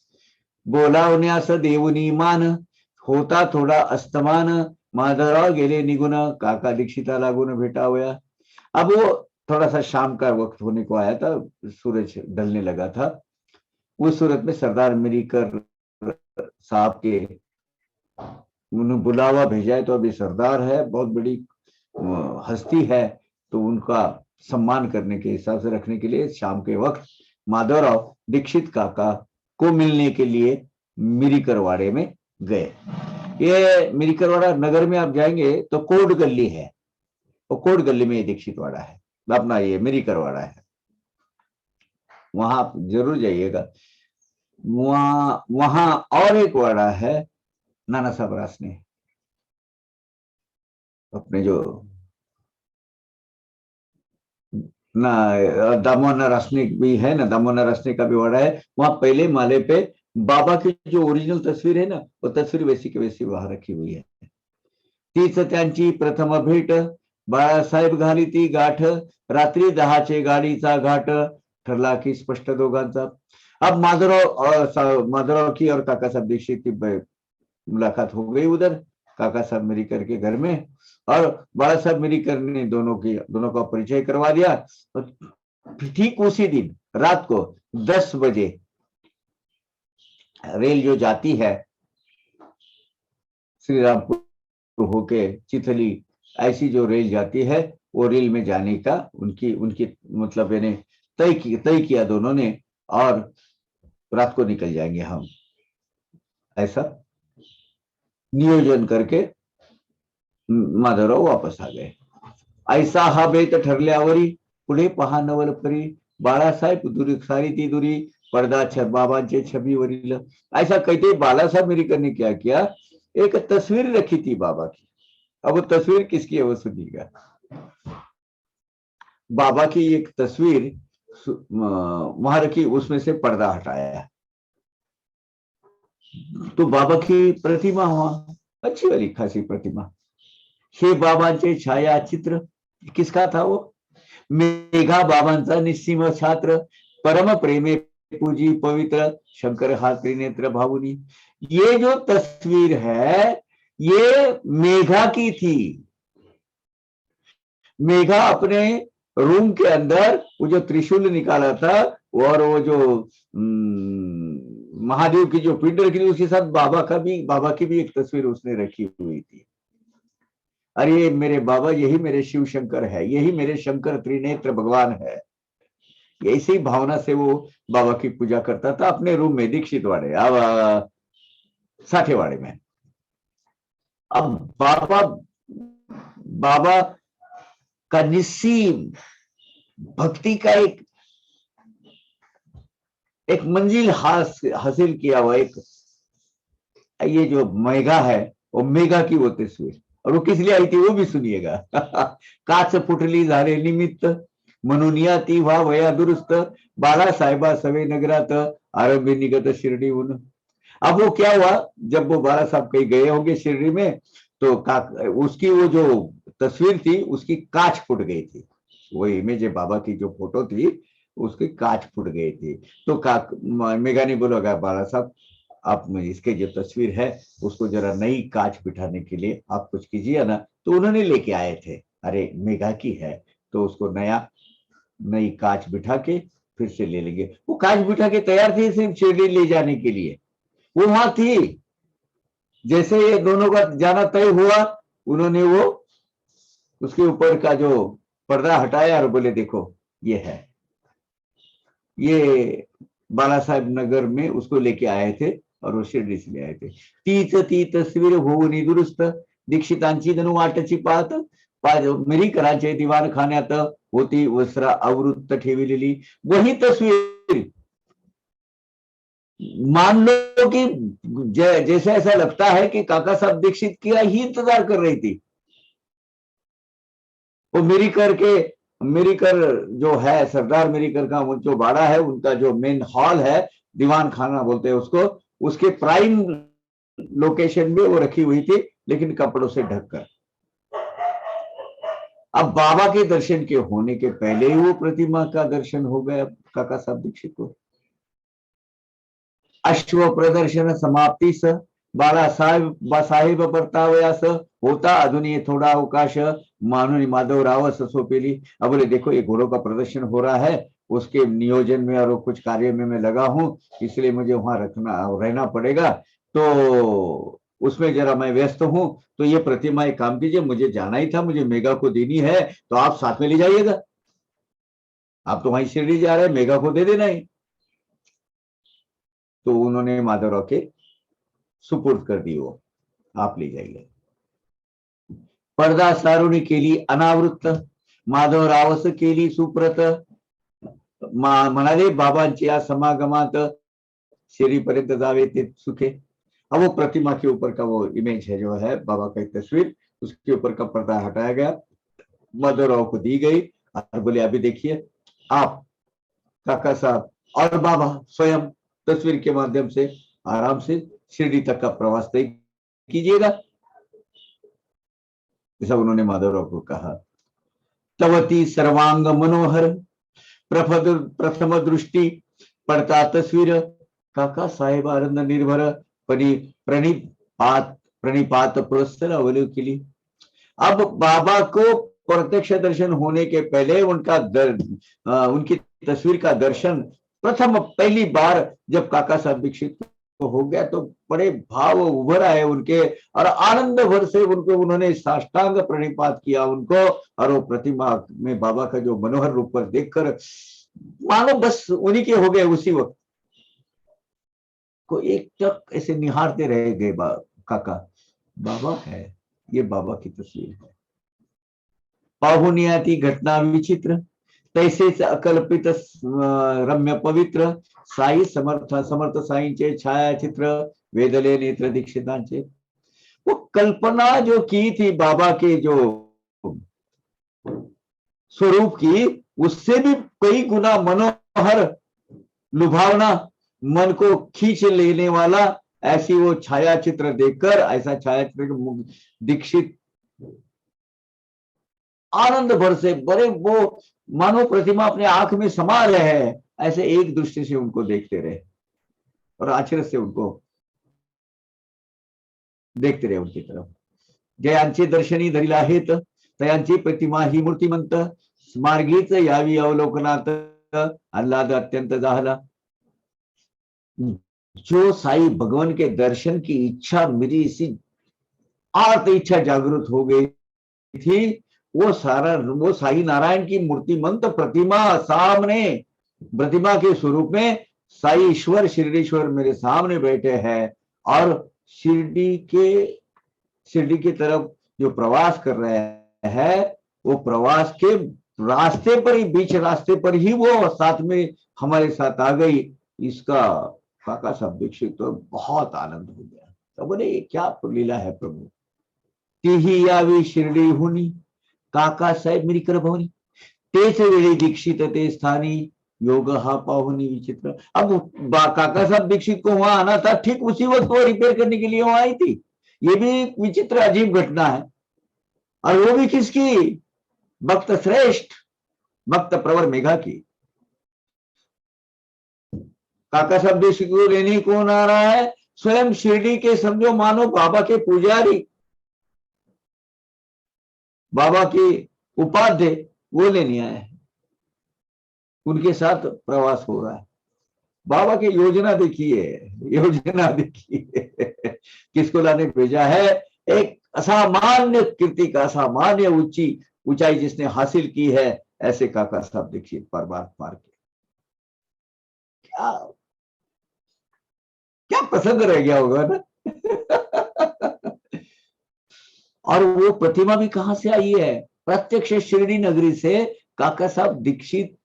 बोलावण्यास देवनी मान, होता थोडा अस्तमान, माधवराव गेले निघून, काका दीक्षिता लागून भेटावया। अब वो थोड़ा सा शाम का वक्त होने को आया था, सूरज ढलने लगा था। उस सूरत में सरदार मिरीकर साहब के उन्होंने बुलावा भेजा है, तो अभी सरदार है, बहुत बड़ी हस्ती है, तो उनका सम्मान करने के हिसाब से रखने के लिए शाम के वक्त माधवराव दीक्षित काका को मिलने के लिए मिरीकरवाड़े में गए। ये मिरीकरवाड़ा नगर में आप जाएंगे तो कोट गली है, वो कोट गली में ये दीक्षित वाड़ा है, अपना ये मिरीकरवाड़ा है, वहां आप जरूर जाइएगा। वहां और एक वाड़ा है नाना साहब रासने, अपने जो ना दामोदर रासने भी है ना, दामोदर रासने का भी वाड़ा है। वहां पहले माले पे बाबा की जो ओरिजिनल तस्वीर है ना, वो तस्वीर वैसी की वैसी वहां रखी हुई है। तीच त्यांची प्रथम भेट, बाळासाहेब घाली ती गाठ, रात्री 10चे गाडीचा घाट, ठरला की स्पष्ट दोघांचा। अब माधवराव की और काका साहब दीक्षित की मुलाकात हो गई उधर काका साहब मिरीकर के घर में, और बाला साहब मिरीकर ने दोनों का परिचय करवा दिया। तो ठीक उसी दिन रात को 10 बजे रेल जो जाती है श्री रामपुर होके चिथली, ऐसी जो रेल जाती है, वो रेल में जाने का उनकी उनकी मतलब यानी तय किया दोनों ने, और रात को निकल जाएंगे हम, ऐसा नियोजन करके माधवराव वापस आ गए। ऐसा हा बेत ठरल्यावरी, पुढे पहा नवल परी, बाळासाहेब दुरी सारी ती दुरी, पर्दा बाबांचे छबीवरील। ऐसा कहते बाला साहब मिरीकर ने क्या किया, एक तस्वीर रखी थी बाबा की। अब वो तस्वीर किसकी है वो सुनिएगा। बाबा की एक तस्वीर वहां रखी, उसमें से पर्दा हटाया, तो बाबा की प्रतिमा वहां, अच्छी वाली खासी प्रतिमा। हे बाबांचे छाया चित्र, किसका था वो, मेघा बाबांचा निस्सीम छात्र, परम प्रेमे पूजी पवित्र, शंकर हा त्रिनेत्र भावुनी। ये जो तस्वीर है ये मेघा की थी। मेघा अपने रूम के अंदर वो जो त्रिशूल निकाला था और वो जो महादेव की जो पिंड रखी थी उसके साथ बाबा की भी एक तस्वीर उसने रखी हुई थी। अरे मेरे बाबा, यही मेरे शिव शंकर है, यही मेरे शंकर त्रिनेत्र भगवान है। ऐसी भावना से वो बाबा की पूजा करता था अपने रूम में, दीक्षित वाड़े, अब साठेवाड़े में। अब बाबा बाबा का निस्सीम भक्ति का एक मंजिल हासिल किया हुआ एक ये जो मेघा है, वो मेघा की वो तस्वीर। और वो किस लिए आई थी वो भी सुनिएगा। काच फुटली झाले निमित्त, म्हणून या ती व्हा वया दुरुस्त, बाळासाहेबा सवे नगरात, आरंभी निगत शिर्डी उन। अब वो क्या हुआ, जब वो बाला साहब कहीं गए होंगे शिरडी में, तो उसकी वो जो तस्वीर थी उसकी कांच फूट गई थी। वो इमेज बाबा की जो फोटो थी उसकी कांच फूट गई थी। तो मेघा ने बोला बाला साहब, आप इसके जो तस्वीर है उसको जरा नई कांच बिठाने के लिए आप कुछ कीजिए ना। तो उन्होंने लेके आए थे, अरे मेघा की है तो उसको नई कांच बिठा के फिर से ले लेंगे। वो कांच बिठा के तैयार थे सिर्फ शिरडी ले जाने के लिए, वो वहां थी। जैसे ये दोनों का जाना तय हुआ, उन्होंने वो उसके ऊपर का जो पर्दा हटाया और बोले देखो ये है। ये बाला साहेब नगर में उसको लेके आए थे और वो शिर्डी से ले आए थे। तीच ती तस्वीर होऊनी दुरुस्त, दीक्षितांची जणू वाटची पाहत, मिरी कराचे दिवाण खान्यात, होती वस्त्र आवृत्त ठेवलेली। वही तस्वीर मान लो कि जैसे ऐसा लगता है कि काका साहब दीक्षित की ही इंतजार कर रही थी। वो मिरीकर जो है, सरदार मिरीकर का वो जो बाड़ा है, उनका जो मेन हॉल है, दीवान खाना बोलते हैं उसको, उसके प्राइम लोकेशन में वो रखी हुई थी, लेकिन कपड़ों से ढककर। अब बाबा के दर्शन के होने के पहले ही वो प्रतिमा का दर्शन हो गया काका साहब दीक्षित को। अश्व प्रदर्शन समाप्तीस बाळासाहेब परतावयास होता अजूनही थोड़ा अवकाश, मानून माधवराव ससोपेली। अब बोले देखो ये घोड़ों का प्रदर्शन हो रहा है, उसके नियोजन में और कुछ कार्य में मैं लगा हूं, इसलिए मुझे वहां रहना पड़ेगा। तो उसमें जरा मैं व्यस्त हूं। तो ये प्रतिमा एक काम कीजिए, मुझे जाना ही था, मुझे मेघा को देनी है, तो आप साथ में ले जाइएगा। आप तो वहीं शिरडी जा रहे हैं, मेघा को दे देना ही। तो उन्होंने माधवराव के सुपुर्द कर दी, वो आप ले जाइए। पर्दा सारुणी केली अनावृत्त, माधवरावस केली सुप्रत, म्हणाले बाबांच्या समागमात शेरीपर्यंत जावे ते सुखे। अब वो प्रतिमा के ऊपर का वो इमेज है जो है बाबा का एक तस्वीर, उसके ऊपर का पर्दा हटाया गया, माधवराव को दी गई और बोले अभी देखिए आप काका साहब और बाबा स्वयं तस्वीर के माध्यम से आराम से शिरडी तक का प्रवास तय कीजिएगा। ऐसा उन्होंने माधवराव को कहा। तवती सर्वांग मनोहर, प्रथम दृष्टि पड़ता तस्वीर, काका साहेब आनंद निर्भर, प्रणिपात पुरस्तर अवलोकिली। अब बाबा को प्रत्यक्ष दर्शन होने के पहले उनकी तस्वीर का दर्शन पहली बार जब काका साहब दीक्षित को हो गया, तो बड़े भाव उभर आए उनके, और आनंद भर से उन्होंने साष्टांग प्रणिपात किया उनको। और वो प्रतिमा में बाबा का जो मनोहर रूप पर देखकर मानो बस उन्हीं के हो गए। उसी वक्त को एक टक ऐसे निहारते रह गए काका, बाबा है, ये बाबा की तस्वीर है। पाहुण्याती घटना विचित्र, तैसेच अकल्पित रम्य पवित्र, साई समर्थ साईंचे छायाचित्र, वेदले नेत्र दीक्षितांचे। वो कल्पना जो की थी बाबा के जो स्वरूप की, उससे भी कई गुना मनोहर, लुभावना, मन को खींच लेने वाला ऐसी वो छायाचित्र देखकर, ऐसा छायाचित्र दीक्षित आनंद भर से, बड़े वो मानो प्रतिमा अपने आंख में समा रहे हैं, ऐसे एक दृष्टि से उनको देखते रहे और आश्चर्य से उनको देखते रहे उनकी तरफ। जयांचे दर्शनी धरिला आहेत, तयांची प्रतिमा ही मूर्तिमंत, मार्गीच यावी अवलोकनात, आल्हाद अत्यंत झाला। जो साई भगवान के दर्शन की इच्छा मेरी इसी आर्त इच्छा जागृत हो गई थी, वो साई नारायण की मूर्तिमंत प्रतिमा सामने, प्रतिमा के स्वरूप में साई ईश्वर शिरडीश्वर मेरे सामने बैठे हैं और शिरडी की तरफ जो प्रवास कर रहे हैं, वो प्रवास के रास्ते पर ही, बीच रास्ते पर ही वो साथ में हमारे साथ आ गई। इसका काका साहब दीक्षित तो बहुत आनंद हो गया। तो बोले ये क्या लीला है प्रभु। तीही यावी शिर्डी हुनी, काका साहेब मेरी कर भवनी, तेच वेळी दीक्षित ते स्थानी, योग हा पाहुनी विचित्र। अब काका साहब दीक्षित को वहां आना था, ठीक उसी वक्त वो रिपेयर करने के लिए वहां आई थी। ये भी विचित्र अजीब घटना है। और वो भी किसकी, भक्त श्रेष्ठ भक्त प्रवर मेघा की। काका साहब दीक्षित को लेने कौन आ रहा है, स्वयं शिरडी के समझो मानो बाबा के पुजारी, बाबा के उपाध्याय, वो लेने आए हैं। उनके साथ प्रवास हो रहा है। बाबा की योजना देखिए, योजना देखिए किसको लाने भेजा है। एक असामान्य कीर्ति का असामान्य ऊंचाई जिसने हासिल की है, ऐसे काका साहब दीक्षित परमात्मा के क्या क्या पसंद रह गया होगा ना और वो प्रतिमा भी कहां से आई है, प्रत्यक्ष शिरडी नगरी से। काका साहब दीक्षित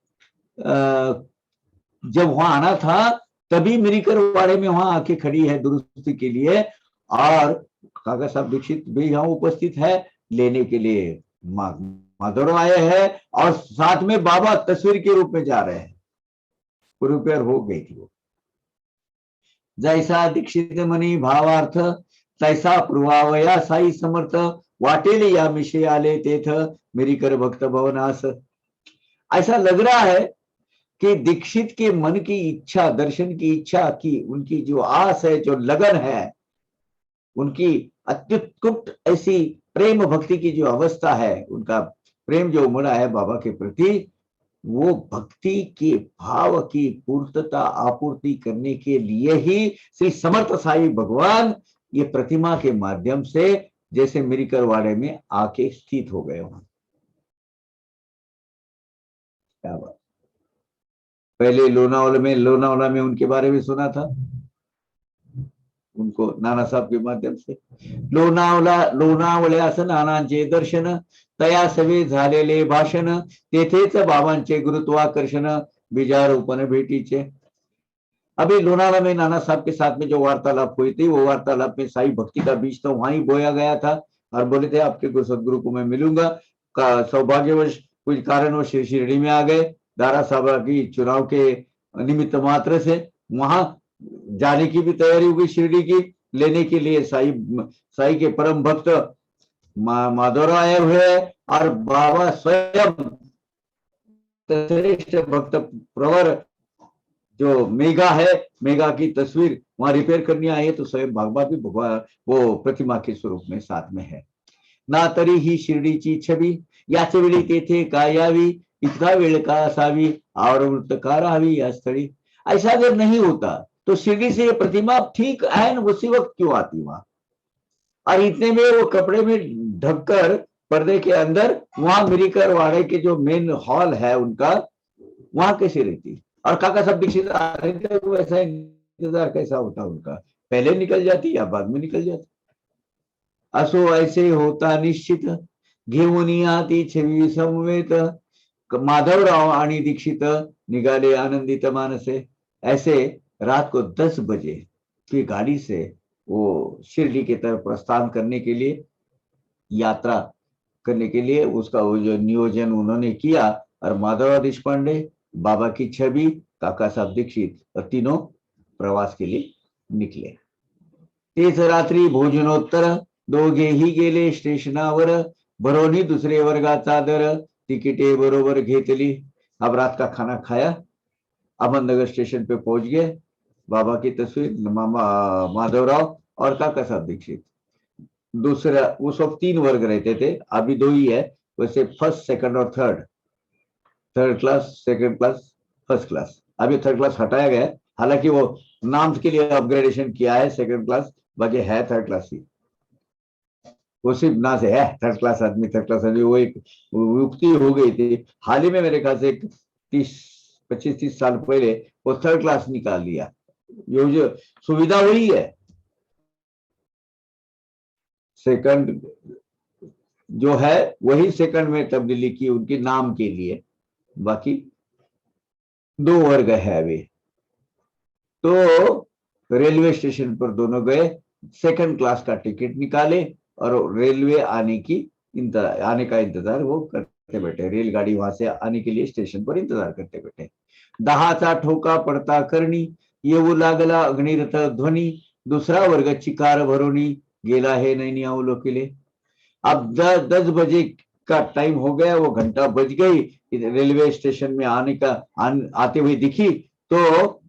जब वहां आना था तभी मिरीकर वाड़े में वहां आके खड़ी है दुरुस्ती के लिए, और काका साहब दीक्षित भी यहाँ उपस्थित है लेने के लिए। माधुरो आए हैं और साथ में बाबा तस्वीर के रूप में जा रहे हैं। रिपेयर हो गई थी वो। जैसा दीक्षित मनी भावार्थ, तैसा पुरवावया साई समर्थ, वाटेले या मिशे आले तेथ, मिरीकर भक्त भवनास। ऐसा लग रहा है कि दीक्षित के मन की इच्छा, दर्शन की इच्छा की, उनकी जो आस है, जो लगन है, उनकी अत्युत्कुट ऐसी प्रेम भक्ति की जो अवस्था है, उनका प्रेम जो उमड़ा है बाबा के प्रति, वो भक्ति के भाव की पूर्तता आपूर्ति करने के लिए ही श्री समर्थ साई भगवान ये प्रतिमा के माध्यम से जैसे मिरीकर वाड़े में आके स्थित हो गए वहां। क्या बात। पहले लोनावाला में उनके बारे में सुना था, उनको नाना साहब के माध्यम से। लोणावळ्यास नानांचे दर्शन, तया सवे झालेले भाषण, तेथेच बाबांचे गुरुत्वाकर्षण, बीजारोपण भेटीचे। अभी लोनावाला में नाना साहब के साथ में जो वार्तालाप हुई थी, वो वार्तालाप में साई भक्ति का बीज तो वहां ही बोया गया था और बोले थे आपके सदगुरु को मैं मिलूंगा। सौभाग्यवश कुछ कारणवश शिरडी में आ गए, दारा साहब की चुनाव के निमित्त मात्र से वहां जाने की भी तैयारी हो गई शिरडी की लेने के लिए। साई के परम भक्त माधवराव आए हुए और बाबा स्वयं श्रेष्ठ भक्त प्रवर जो मेघा है, मेघा की तस्वीर वहां रिपेयर करनी आई है, तो स्वयं बाबा भी भगवान वो प्रतिमा के स्वरूप में साथ में है। ना तरी ही शिर्डीची छवी, याच वेळी तेथे काय यावी, इतका वेळ का असावी, आवृत्त का राहावी या स्थळी। ऐसा अगर नहीं होता तो शिरडी से ये प्रतिमा ठीक है उसी वक्त क्यों आती वहां, और इतने में वो कपड़े में ढककर पर्दे के अंदर वहां मिरीकर वाड़े के जो मेन हॉल है उनका, वहां कैसे रहती। और काका साहब दीक्षित वैसा इंतजार कैसा होता उनका, पहले निकल जाती या बाद में निकल जाती। असो ऐसे होता निश्चित, घेऊन आती छवी समवेत, माधवराव आणि दीक्षित निघाले आनंदित मानसे। ऐसे रात को 10 बजे की गाड़ी से वो शिरडी की तरफ प्रस्थान करने के लिए, यात्रा करने के लिए उसका वो जो नियोजन उन्होंने किया, और माधवराव देशपांडे, बाबा की छवि, काका साहब दीक्षित और तीनों प्रवास के लिए निकले। तेच रात्री भोजनोत्तर दोघेही गेले स्टेशनावर, भरोनी दुसरे वर्गाचा दर, तिकिटे बरोबर घेतली। अब रात का खाना खाया, अहमदनगर स्टेशन पे पहुंच गए। बाबा की तस्वीर, मामा माधवराव और काका साहब दीक्षित। दूसरा, उस वक्त 3 वर्ग रहते थे, अभी 2 ही है। वैसे फर्स्ट, सेकंड और third, third class, second class, first class. अभी थर्ड क्लास हटाया गया है, हालांकि वो नाम के लिए अपग्रेडेशन किया है सेकंड क्लास, बाकी है थर्ड क्लास ही। वो सिर्फ ना से है थर्ड क्लास आदमी, थर्ड क्लास आदमी, वो एक युक्ति हो गई थी। हाल ही में मेरे ख्याल से 25-30 साल पहले वो थर्ड क्लास निकाल दिया। ये जो सुविधा वही है, सेकंड जो है वही सेकंड में तब्दीली की उनके नाम के लिए, बाकी 2 वर्ग है अभी। तो रेलवे स्टेशन पर दोनों गए, सेकंड क्लास का टिकट निकाले और रेलवे आने का इंतजार वो करते बैठे, रेलगाड़ी वहां से आने के लिए स्टेशन पर इंतजार करते बैठे। दहाचा ठोका पडता करणी, येऊ लागला अग्निरथ ध्वनी, दूसरा वर्ग चिकार भरोनी, गेला हे नैनी अवलोकिले। अब 10 बजे का टाइम हो गया, वो घंटा बज गई, रेलवे स्टेशन में आते हुए दिखी तो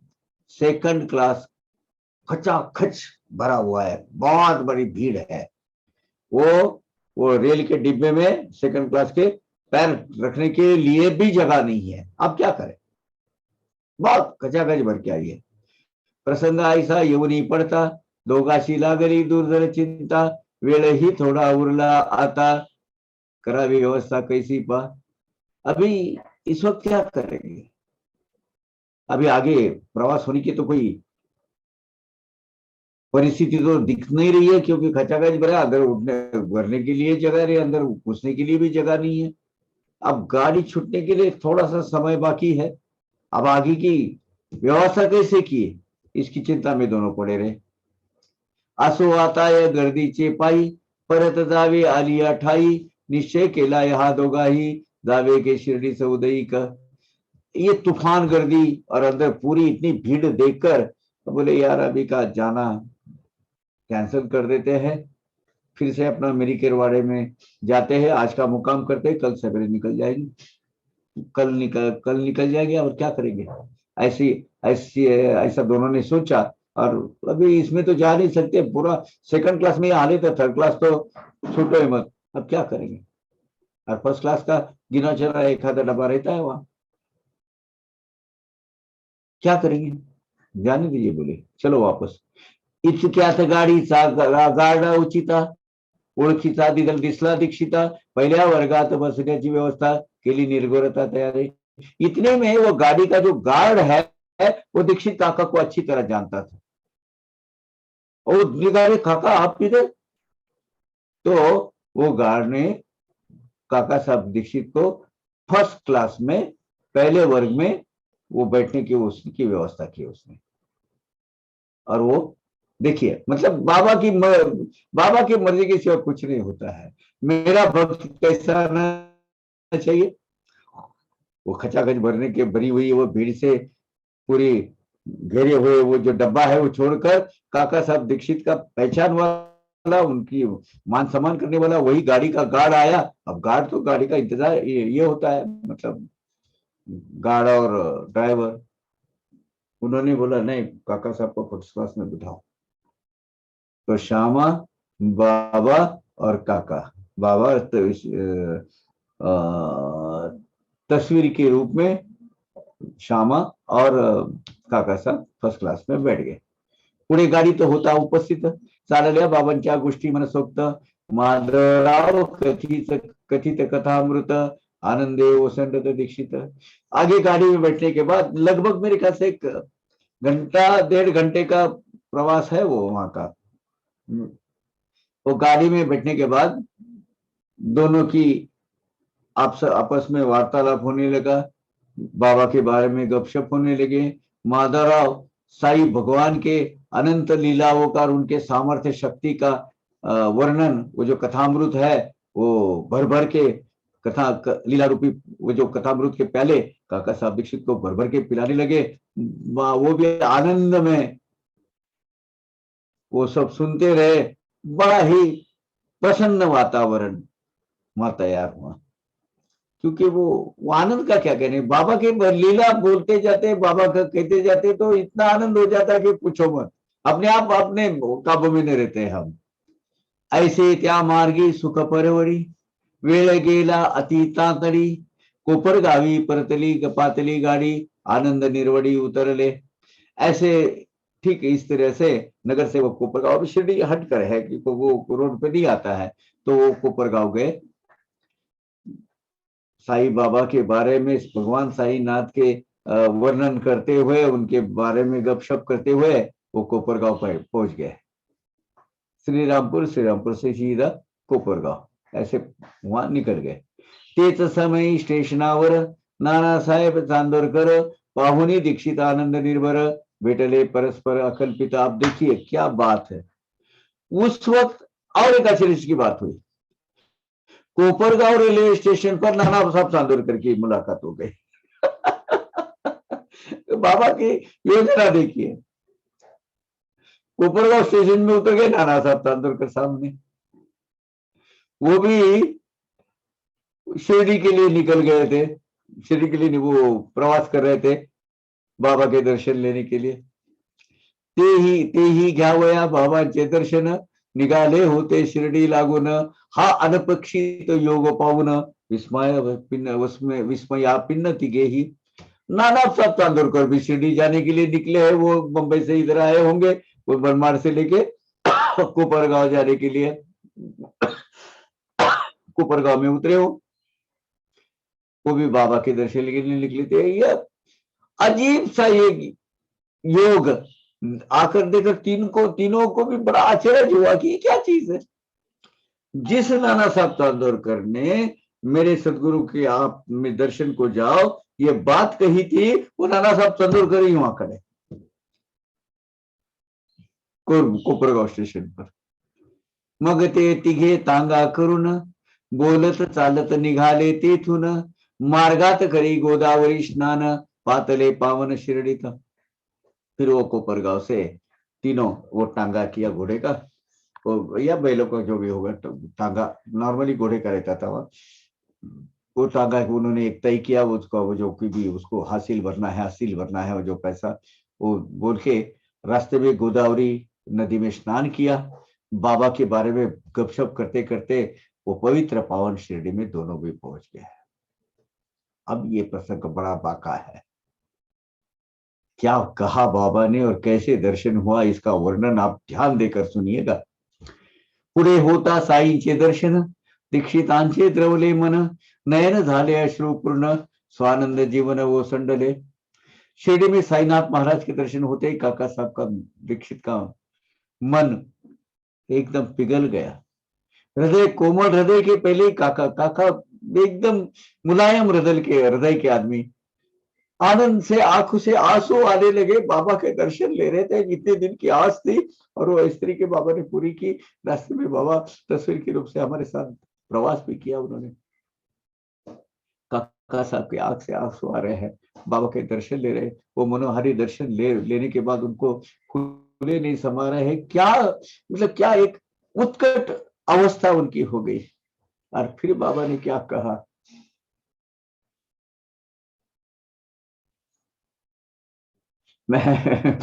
सेकंड क्लास खचाखच भरा हुआ है, बहुत बड़ी भीड़ है। वो रेल के डिब्बे में सेकंड क्लास के पैर रखने के लिए भी जगह नहीं है। अब क्या करें, बहुत खचाखच भर के आई है। प्रसंग ऐसा येऊ नहीं पडता, दोघाशी लागली दुर्धर चिंता, वेळही थोडा उरला आता, करावी व्यवस्था कैसी पा। अभी इस वक्त क्या करेंगे, अभी आगे प्रवास होने की तो कोई परिस्थिति तो दिख नहीं रही है, क्योंकि खचाखच भरा, अंदर उठने भरने के लिए जगह नहीं, अंदर घुसने के लिए भी जगह नहीं है। अब गाड़ी छूटने के लिए थोड़ा सा समय बाकी है, अब आगे की व्यवस्था कैसे की, इसकी चिंता में दोनों पड़े रहे। असो आता या गर्दीचे पायी, परत जावे आली ठाई, निश्चय केला हा दोघाही, जावे के शिर्डी सौदई का। ये तूफान गर्दी और अंदर पूरी इतनी भीड़ देखकर तो बोले यार अभी का जाना कैंसिल कर देते हैं, फिर से अपना मेरी केरवाड़े में जाते हैं, आज का मुकाम करते हैं, कल सवेरे निकल जाएंगे। कल निकल जाएंगे और क्या करेंगे। ऐसी ऐसी ऐसा दोनों ने सोचा। और अभी इसमें तो जा नहीं सकते, पूरा सेकंड क्लास में हाल तो थर्ड क्लास तो छूटो ही मत, अब क्या करेंगे। और फर्स्ट क्लास का गिना चला एक आधा डब्बा रहता है वहां, क्या करेंगे, जाने दीजिए, बोले चलो वापस। इतक्यात गाडीचा गाडा उचिता, ओळखीचा दिसला दीक्षिता, पहिल्या वर्गात बसण्याची व्यवस्था केली, निर्गोरता तयार है। इतने में वो गाड़ी का जो गार्ड है वो दीक्षित काका को अच्छी तरह जानता था। और निगारे, काका आप किधर, तो वो गार्ड ने काका साहब दीक्षित को फर्स्ट क्लास में, पहले वर्ग में वो बैठने की उसकी व्यवस्था की उसने। और वो देखिए, मतलब बाबा की मर्जी के सिवा कुछ नहीं होता है। मेरा भक्त कैसा रहना चाहिए, वो खचाखच भरने के भरी हुई वो भीड़ से पूरी घेरे हुए वो जो डब्बा है वो छोड़कर काका साहब दीक्षित का पहचान वाला, उनकी मान सम्मान करने वाला वही गाड़ी का गार्ड आया। अब गार्ड तो गाड़ी का इंतजार ये होता है, मतलब गार्ड और ड्राइवर। उन्होंने बोला नहीं, काका साहब को फर्स्ट क्लास में बिठाओ। तो श्यामा, बाबा और काका, बाबा तस्वीर के रूप में श्यामा और काका साहब फर्स्ट क्लास में बैठ गए। पुढे गाडी तो होता उपस्थित, चालल्या बाबांच्या गोष्टी मनसोक्त, माधवराव कथित कथामृत, आनंदे ओसंडत दीक्षित। आगे गाड़ी में बैठने के बाद लगभग मेरे ख्याल से 1-1.5 घंटे का प्रवास है वो वहां का। वो गाड़ी में बैठने के बाद दोनों की आपस में वार्तालाप होने लगा, बाबा के बारे में गपशप होने लगे। माधवराव साईं भगवान के अनंत लीलाओं का और उनके सामर्थ्य शक्ति का वर्णन, वो जो कथामृत है वो भर भर के लीला रूपी वो जो कथामृत के पहले काका साहब दीक्षित को भर भर के पिलाने लगे। वो भी आनंद में वो सब सुनते रहे, बड़ा ही प्रसन्न वातावरण। वहां तैयार हुआ। क्योंकि वो आनंद का क्या कहने, बाबा के लीला बोलते जाते, बाबा का कहते जाते, तो इतना आनंद हो जाता है कि पूछो मत। अपने आप अपने काबू में नहीं रहते हम। ऐसे त्या मार्गी सुख परवडी, वेळ गेला अतीताकडे, कोपर गावी परतली पातली गाडी, आनंद निर्वडी उतरले। ऐसे ठीक इस तरह से नगर से वो कोपरगांव, शिरडी हटकर है कि वो रोड पे नहीं आता है, तो वो कोपरगांव गए। साईं बाबा के बारे में, भगवान साईनाथ के वर्णन करते हुए, उनके बारे में गपशप करते हुए वो कोपरगांव पर पहुंच गए। श्री रामपुर से सीधा कोपरगांव, ऐसे वहां निकल गए। तेच समय स्टेशनावर नानासाहेब चांदोरकर, पाहुनी दीक्षित आनंद निर्भर, भेटले परस्पर अकल्पित। आप देखिए क्या बात है। उस वक्त और एक आश्चर्य की बात हुई, कोपरगांव रेलवे स्टेशन पर नाना साहब चांदोरकर की मुलाकात हो गई। तो बाबा की योजना देखिए, कोपरगांव स्टेशन में उतर गए नाना साहब चांदोरकर सामने। वो भी शिरडी के लिए निकल गए थे, शिरडी के लिए वो प्रवास कर रहे थे बाबा के दर्शन लेने के लिए। तेही घ्यावया बाबांचे दर्शन, निघाले होते शिर्डी लागून, हा अनपेक्षित योग पाहून, विस्मया पिन्न तिघेही। नाना साहब चांदोरकर भी शिरडी जाने के लिए निकले हैं, वो मुंबई से इधर आए होंगे, वो बनमाड़ से लेके कोपरगांव जाने के लिए कोपरगांव में उतरे हो। वो भी बाबा के दर्शन के लिए निकले थे। ये अजीब सा ये योग आकर देखकर तीनों को भी बड़ा आश्चर्य हुआ कि ये क्या चीज है। जिस नाना साहब चांदोरकर ने मेरे सदगुरु के आप में दर्शन को जाओ ये बात कही थी, वो नाना साहब चांदोरकर ही वहां खड़े कोपरगांव स्टेशन पर। मग ते तिघे तांगा करून, बोलत चालत निघाले तेथून, मार्गात करी गोदावरी स्नान, पातले पावन शिर्डीत। फिर वो कोपरगांव से तीनों वो टांगा किया घोड़े का, वो या बैलों का जो भी होगा, टांगा नॉर्मली घोड़े का रहता था वह। वो टांगा उन्होंने एक तय किया, उसको वो जो भी उसको हासिल भरना है, वो जो पैसा वो बोल के रास्ते में गोदावरी नदी में स्नान किया। बाबा के बारे में गपशप करते करते वो पवित्र पावन शिरडी में दोनों भी पहुंच गए। अब ये प्रसंग बड़ा बाका है। क्या कहा बाबा ने और कैसे दर्शन हुआ, इसका वर्णन आप ध्यान देकर सुनिएगा। पुढे होता साईंचे दर्शन, दीक्षितांचे द्रवले मन, नयन झाले अश्रुपूर्ण, स्वानंद जीवन वो संडले। शिरडी में साईनाथ महाराज के दर्शन होते ही काका साहब का, दीक्षित का मन एकदम पिघल गया। हृदय कोमल, हृदय के पहले ही काका एकदम मुलायम हृदय के आदमी, आनंद से आंखों से आंसू आने लगे। बाबा के दर्शन ले रहे थे, जितने दिन की आस थी और वो स्त्री के बाबा ने पूरी की। रास्ते में बाबा तस्वीर के रूप से हमारे साथ प्रवास भी किया उन्होंने। काका साहब की आंख से आंसू आ रहे हैं, बाबा के दर्शन ले रहे, वो मनोहारी दर्शन लेने के बाद उनको खुले नहीं समा रहे हैं। क्या मतलब, क्या एक उत्कट अवस्था उनकी हो गई। और फिर बाबा ने क्या कहा, मैं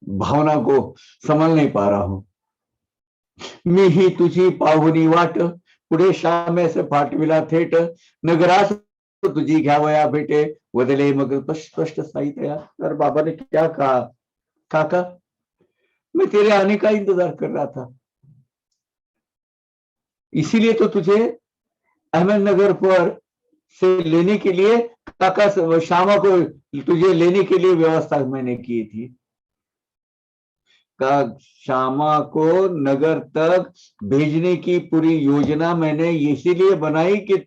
भावना को संभाल नहीं पा रहा हूं। मी ही तुझी पाहुनी वाट, पुढे श्यामेस फाटविला थेट, नगरास तुझी घ्यावया भेटे, वदले मग स्पष्ट साई तया। और बाबा ने क्या कहा, काका मैं तेरे आने का इंतजार कर रहा था, इसीलिए तो तुझे अहमदनगर पर से लेने के लिए, काका श्यामा को तुझे लेने के लिए व्यवस्था मैंने की थी। का श्यामा को नगर तक भेजने की पूरी योजना मैंने इसीलिए बनाई कि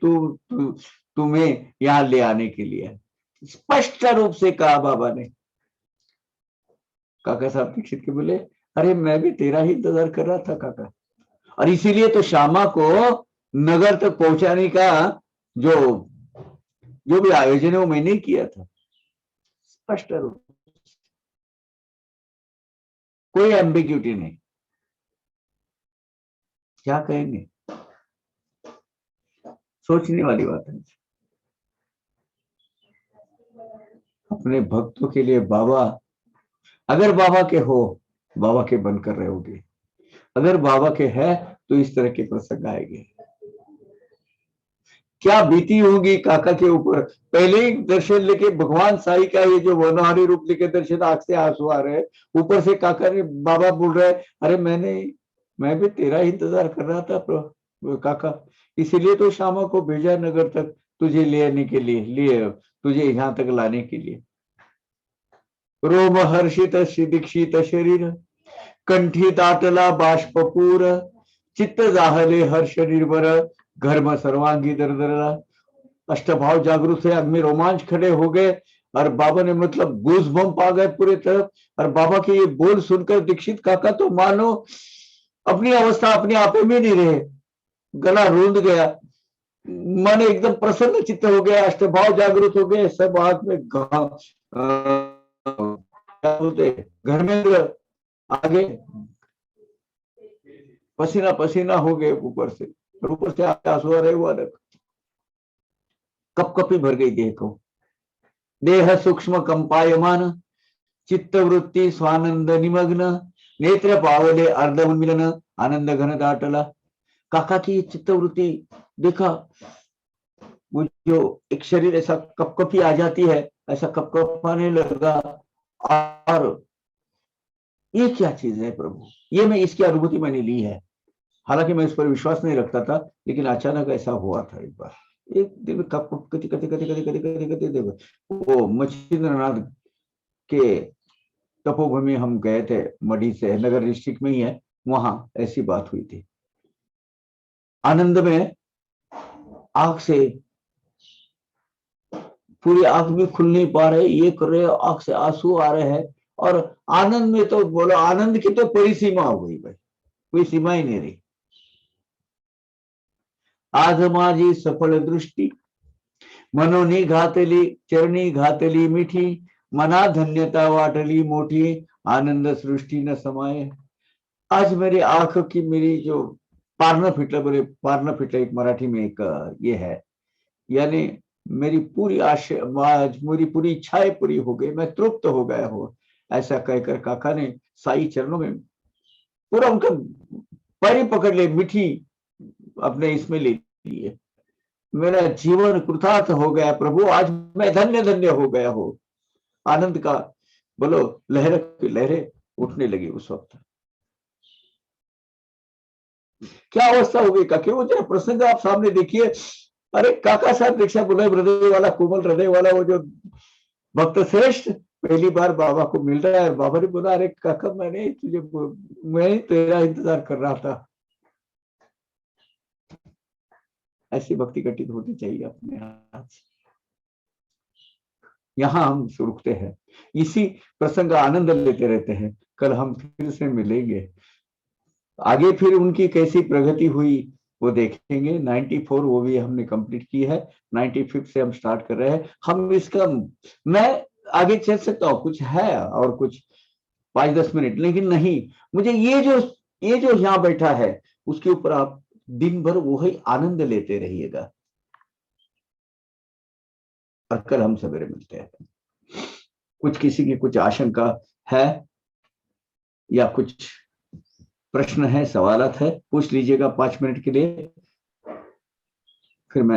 तुम्हें यहां ले आने के लिए। स्पष्ट रूप से कहा बाबा ने। काका साहब दीक्षित के बोले, अरे मैं भी तेरा ही इंतजार कर रहा था काका, और इसीलिए तो श्यामा को नगर तक पहुंचाने का जो जो भी आयोजन है वो मैंने किया था। स्पष्ट रूप कोई एम्बिग्यूटी नहीं। क्या कहेंगे? सोचने वाली बात है। अपने भक्तों के लिए बाबा, अगर बाबा के हो, बाबा के बनकर रहोगे, अगर बाबा के है तो इस तरह के प्रसंग आएंगे। क्या बीती होगी काका के ऊपर। पहले ही दर्शन लेके भगवान साई का ये जो मनोहारी रूप लेके दर्शन, आंख से आंसू आ रहे हैं। ऊपर से काका ने, बाबा बोल रहे हैं, अरे मैं भी तेरा इंतजार कर रहा था काका, इसीलिए तो शामा को भेजा नगर तक तुझे लेने के लिए तुझे यहाँ तक लाने के लिए। रोम हर्षित दीक्षित शरीर, कंठी दाटला बाष्पूर, चित्त जाहले हर्ष निर्भर, घर्म सर्वांगी दरदरला। अष्टभाव जागरूक है, आदमी रोमांच खड़े हो गए और बाबा ने मतलब गूज बम्प आ गए पूरे तरफ। और बाबा के ये बोल सुनकर दीक्षित काका तो मानो अपनी अवस्था अपने आप में नहीं रहे, गला रूंध गया, मन एकदम प्रसन्न चित्त हो गया, अष्टभाव जागृत हो गए, सब हाथ में क्या बोलते घर्मेंद्र आगे पसीना पसीना हो गए ऊपर से, और ऊपर से आंसू आ रहे हुआ, कपकपी भर गई देह को। देह सूक्ष्म कंपायमान, चित्त वृत्ति स्वानंद निमग्न, नेत्र पावले अर्ध उन्मिलन, आनंद घन दाटला। काका की चित्त वृत्ति देखा, वो जो एक शरीर ऐसा कपकपी आ जाती है, ऐसा कपकपाने लगा। और ये क्या चीज है प्रभु, ये मैं इसकी अनुभूति मैंने ली है। हालांकि मैं इस पर विश्वास नहीं रखता था, लेकिन अचानक ऐसा हुआ था एक बार। एक दिन में कप कति कति कति कति कति कति कति देखो, वो मच्छिंद्रनाथ के तपोभूमि हम गए थे, मढ़ी से नगर डिस्ट्रिक्ट में ही है, वहां ऐसी बात हुई थी। आनंद में आंख से पूरी आंख भी खुल नहीं पा रहे, ये कर रहे, आंख से आंसू आ रहे हैं। और आनंद में तो बोलो, आनंद की तो परिसीमा हो गई भाई, कोई सीमा ही नहीं रही। आज माझी सफल दृष्टि, मनोनी घातली, चरणी घातली मिठी, मना धन्यता वाटली मोठी, आनंद सृष्टि न समाये। आज मेरी आंख की, मेरी जो पारना फिटला, बोले पारना फिटला एक मराठी में एक ये है, यानी मेरी पूरी आशा, मेरी पूरी इच्छाएं पूरी हो गई, मैं तृप्त हो गया हूँ। ऐसा कहकर काका ने साई चरणों में पूरा उनका पैरी पकड़ ले, मीठी अपने इसमें ले लिए। मेरा जीवन कृतार्थ हो गया प्रभु, आज मैं धन्य धन्य हो गया हूँ। आनंद का बोलो लहरें उठने लगी उस वक्त। क्या अवस्था हो गई काके, वो जरा प्रसंग आप सामने देखिए। अरे काका साहब दीक्षा बोले, हृदय वाला, कोमल हृदय वाला, वो जो भक्त श्रेष्ठ पहली बार बाबा को मिल रहा है, और बाबा ने बोला, अरे काका मैं तेरा इंतजार कर रहा था। ऐसी भक्ति घटित होनी चाहिए अपने हाथ से। यहाँ हम रुकते हैं, इसी प्रसंग का आनंद लेते रहते हैं। कल हम फिर से मिलेंगे, आगे फिर उनकी कैसी प्रगति हुई वो देखेंगे। 94 वो भी हमने कंप्लीट की है, 95 से हम स्टार्ट कर रहे हैं। हम इसका, मैं आगे चल सकता हूँ, कुछ है और कुछ 5-10 मिनट, लेकिन नहीं, मुझे ये जो यहाँ बैठा है उसके ऊपर आप दिन भर वही आनंद लेते रहिएगा। और कल हम सवेरे मिलते हैं। कुछ किसी की कुछ आशंका है या कुछ प्रश्न है, सवालत है, पूछ लीजिएगा 5 मिनट के लिए।